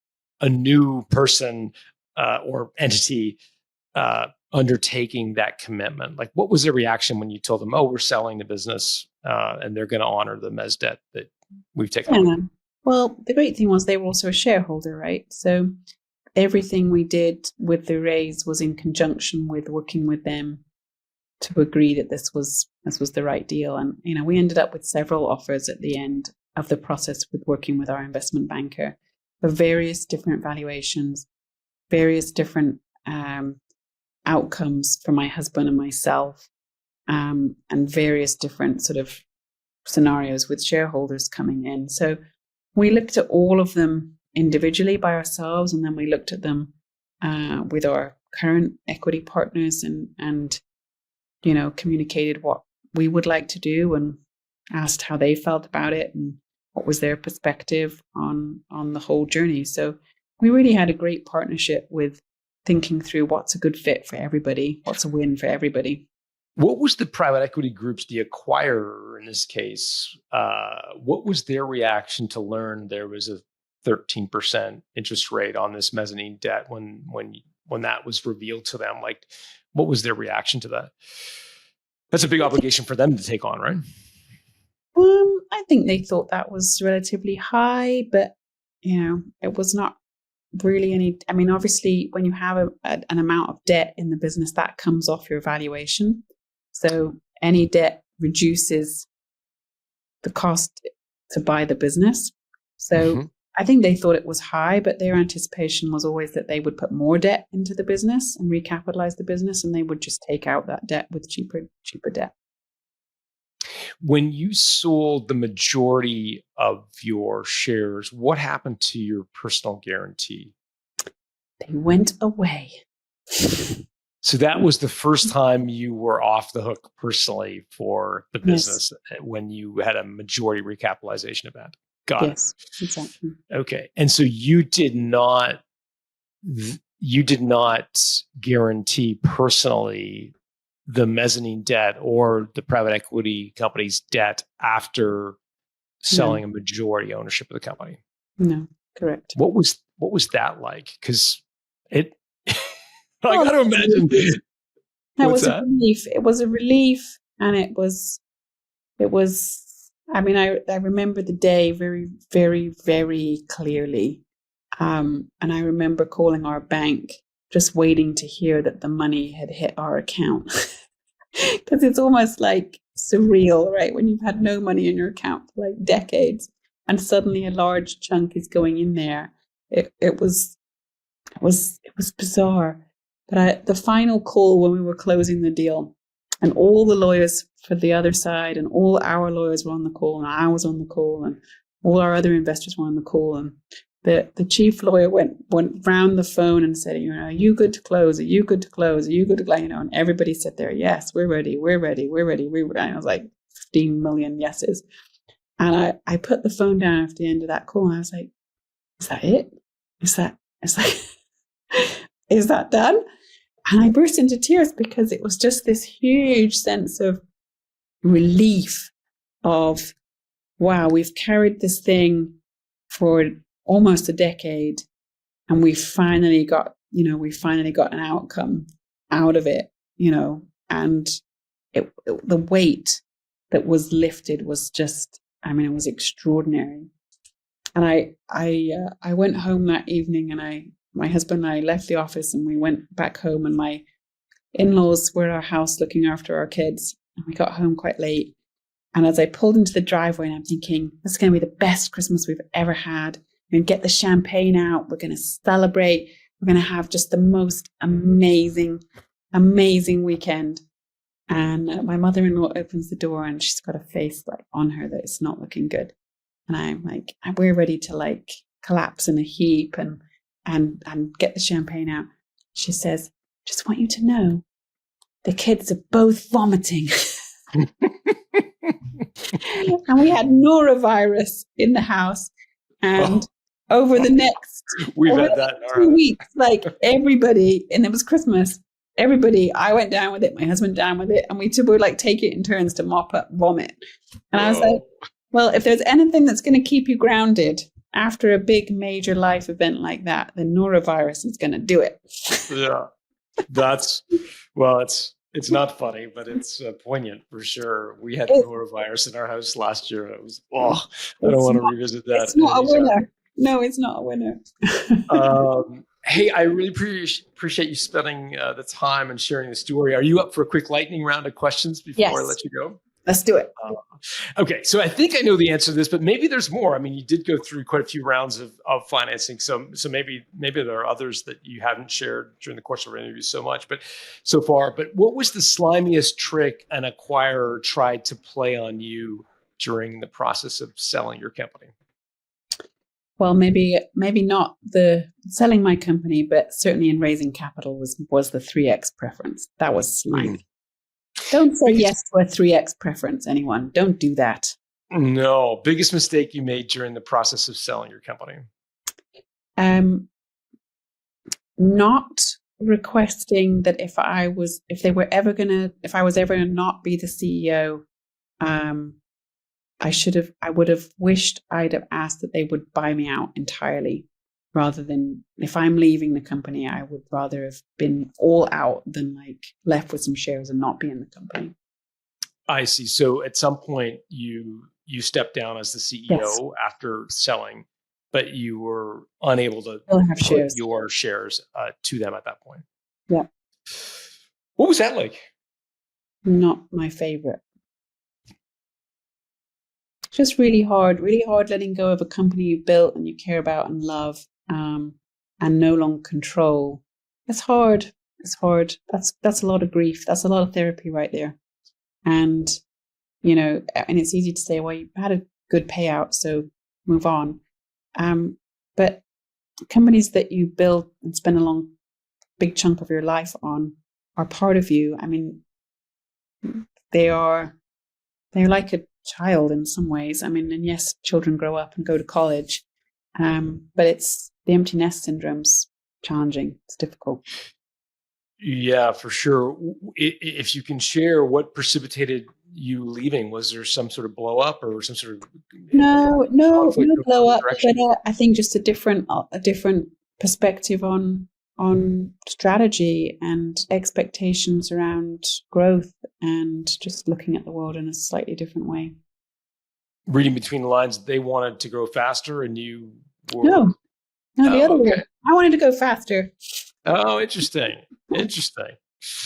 a new person or entity undertaking that commitment? Like, what was their reaction when you told them, oh, we're selling the business and they're going to honor the mezz debt that we've taken on? Well, the great thing was they were also a shareholder, right? So everything we did with the raise was in conjunction with working with them to agree that this was the right deal. And, we ended up with several offers at the end of the process with working with our investment banker for various different valuations, various different outcomes for my husband and myself, and various different sort of scenarios with shareholders coming in. So we looked at all of them individually by ourselves, and then we looked at them with our current equity partners and communicated what we would like to do and asked how they felt about it and what was their perspective on the whole journey. So we really had a great partnership with thinking through what's a good fit for everybody, what's a win for everybody. What was the private equity groups, the acquirer in this case, what was their reaction to learn there was a 13% interest rate on this mezzanine debt when that was revealed to them? Like, what was their reaction to that? That's a big obligation for them to take on, right? I think they thought that was relatively high, but it was not really any. I mean, obviously, when you have an amount of debt in the business, that comes off your valuation. So any debt reduces the cost to buy the business. So I think they thought it was high, but their anticipation was always that they would put more debt into the business and recapitalize the business, and they would just take out that debt with cheaper debt. When you sold the majority of your shares, what happened to your personal guarantee? They went away. So that was the first time you were off the hook personally for the business. Yes. When you had a majority recapitalization event. Got yes, it. Exactly. Okay. And so you did not guarantee personally the mezzanine debt or the private equity company's debt after selling a majority ownership of the company. No, correct. What was that like? Because I got to imagine. It was a relief. It was a relief, and it was. I mean, I remember the day very, very, very clearly, and I remember calling our bank, just waiting to hear that the money had hit our account. Because it's almost like surreal, right? When you've had no money in your account for like decades, and suddenly a large chunk is going in there. It was bizarre. But the final call when we were closing the deal, and all the lawyers for the other side, and all our lawyers were on the call, and I was on the call, and all our other investors were on the call, and the chief lawyer went round the phone and said, are you good to close? Are you good to close? Are you good to close? And everybody sat there, yes, we're ready, we're ready, we're ready, we're ready. And I was like 15 million yeses. And I put the phone down after the end of that call, and I was like, is that it? Is that done? And I burst into tears because it was just this huge sense of relief of, wow, we've carried this thing for almost a decade, and we finally got an outcome out of it, and the weight that was lifted was just, it was extraordinary. And I went home that evening, and my husband and I left the office, and we went back home, and my in-laws were at our house looking after our kids, and we got home quite late. And as I pulled into the driveway, and I'm thinking, this is going to be the best Christmas we've ever had. We're going to get the champagne out. We're going to celebrate. We're going to have just the most amazing, amazing weekend. And my mother-in-law opens the door, and she's got a face like on her that it's not looking good. And I'm like, we're ready to like collapse in a heap and get the champagne out. She says, just want you to know, the kids are both vomiting. And we had norovirus in the house. And over the next we've had that in 2 weeks, like everybody, and it was Christmas, everybody, I went down with it, my husband down with it, and we would like take it in turns to mop up vomit. And I was like, well, if there's anything that's going to keep you grounded after a big major life event like that, then norovirus is going to do it. Yeah, it's not funny, but it's poignant for sure. We had norovirus in our house last year. It was, I don't want to revisit that. It's not a winner. No, it's not a winner. Hey, I really appreciate you spending the time and sharing the story. Are you up for a quick lightning round of questions before I let you go? Let's do it. Okay, so I think I know the answer to this, but maybe there's more. You did go through quite a few rounds of financing, so maybe there are others that you haven't shared during the course of our interview so far. But what was the slimiest trick an acquirer tried to play on you during the process of selling your company? Well, maybe not the selling my company, but certainly in raising capital was the 3x preference. That was slimy. Don't say yes to a 3x preference, anyone. Don't do that. No. Biggest mistake you made during the process of selling your company? Not requesting that if I was ever going to not be the CEO, I would have wished I'd have asked that they would buy me out entirely, rather than, if I'm leaving the company, I would rather have been all out than like left with some shares and not be in the company. I see. So at some point you stepped down as the CEO after selling, but you were unable to put your shares to them at that point. Yeah. What was that like? Not my favorite. Just really hard letting go of a company you built and you care about and love, and no longer control. It's hard. That's a lot of grief. That's a lot of therapy right there. And, and it's easy to say, well, you had a good payout, so move on. But companies that you build and spend a big chunk of your life on are part of you. They're like a child in some ways. And yes, children grow up and go to college, but it's the empty nest syndrome's challenging. It's difficult. Yeah, for sure. If you can share what precipitated you leaving, was there some sort of blow up or some sort of no blow up? But I think just a different perspective on strategy and expectations around growth, and just looking at the world in a slightly different way. Reading between the lines, they wanted to grow faster, and you were... No, the other way. I wanted to go faster. Oh, interesting.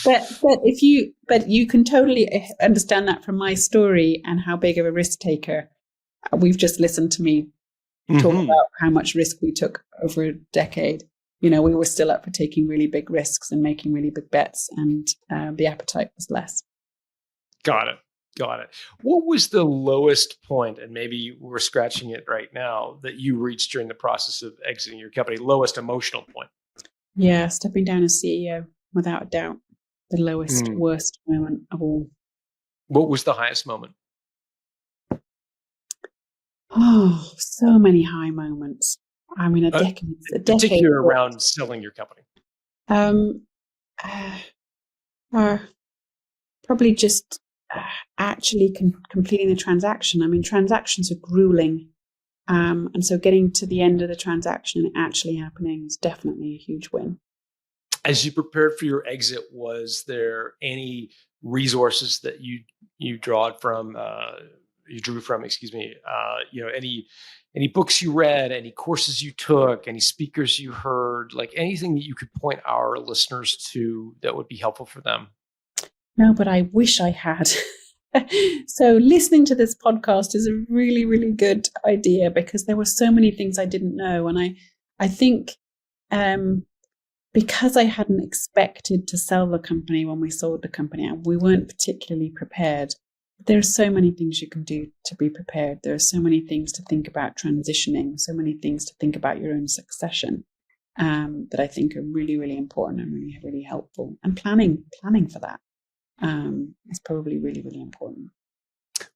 But you can totally understand that from my story and how big of a risk taker. We've just listened to me talk about how much risk we took over a decade. We were still up for taking really big risks and making really big bets, and the appetite was less. Got it. What was the lowest point, and maybe we're scratching it right now, that you reached during the process of exiting your company? Lowest emotional point? Yeah, stepping down as CEO, without a doubt. The lowest, worst moment of all. What was the highest moment? Oh, so many high moments. I mean, a decade. Particular around selling your company. Probably just actually completing the transaction. I mean, transactions are grueling. And so getting to the end of the transaction and actually happening is definitely a huge win. As you prepared for your exit, was there any resources that you drew from? Any books you read, any courses you took, any speakers you heard, like anything that you could point our listeners to that would be helpful for them? No, but I wish I had. So listening to this podcast is a really, really good idea, because there were so many things I didn't know. And I think because I hadn't expected to sell the company when we sold the company, we weren't particularly prepared. There are so many things you can do to be prepared. There are so many things to think about transitioning, so many things to think about your own succession that I think are really, really important and really, really helpful. And planning for that is probably really, really important.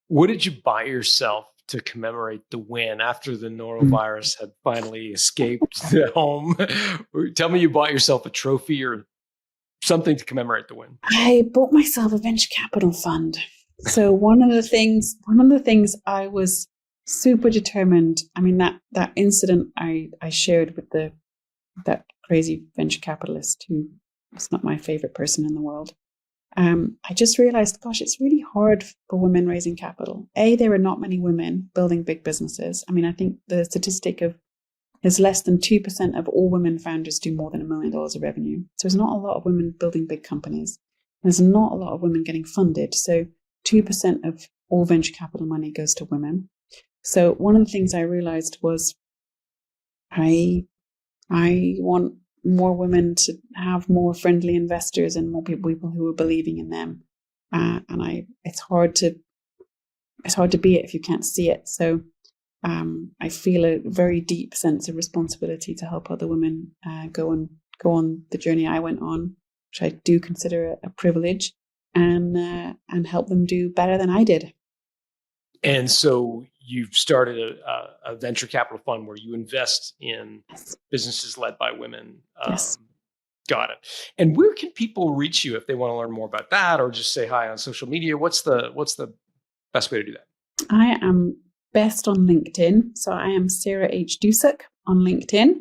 What did you buy yourself to commemorate the win after the norovirus had finally escaped the home? Tell me you bought yourself a trophy or something to commemorate the win. I bought myself a venture capital fund. So one of the things I was super determined. I mean, that incident I shared with that crazy venture capitalist who is not my favorite person in the world. I just realized, gosh, it's really hard for women raising capital. There are not many women building big businesses. I mean, I think the statistic is less than 2% of all women founders do more than $1 million of revenue. So there's not a lot of women building big companies. There's not a lot of women getting funded. So 2% of all venture capital money goes to women. So one of the things I realized was I want more women to have more friendly investors and more people who are believing in them. It's hard to be it if you can't see it. So I feel a very deep sense of responsibility to help other women go on the journey I went on, which I do consider a privilege, and help them do better than I did. And so you've started a venture capital fund where you invest in businesses led by women. Yes. Got it. And where can people reach you if they want to learn more about that, or just say hi on social media? What's the best way to do that? I am best on LinkedIn. So I am Sarah H. Ďusak on LinkedIn.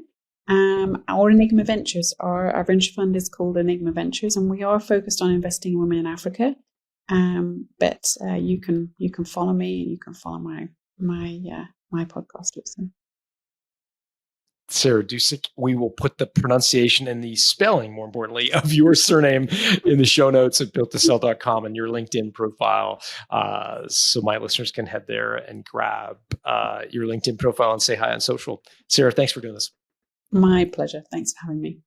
Our Enigma Ventures, our venture fund is called Enigma Ventures, and we are focused on investing in women in Africa. But you can follow me, and you can follow my podcast also. Sarah Ďusak. We will put the pronunciation and the spelling, more importantly, of your surname in the show notes at builttosell.com and your LinkedIn profile. So my listeners can head there and grab your LinkedIn profile and say hi on social. Sarah, thanks for doing this. My pleasure. Thanks for having me.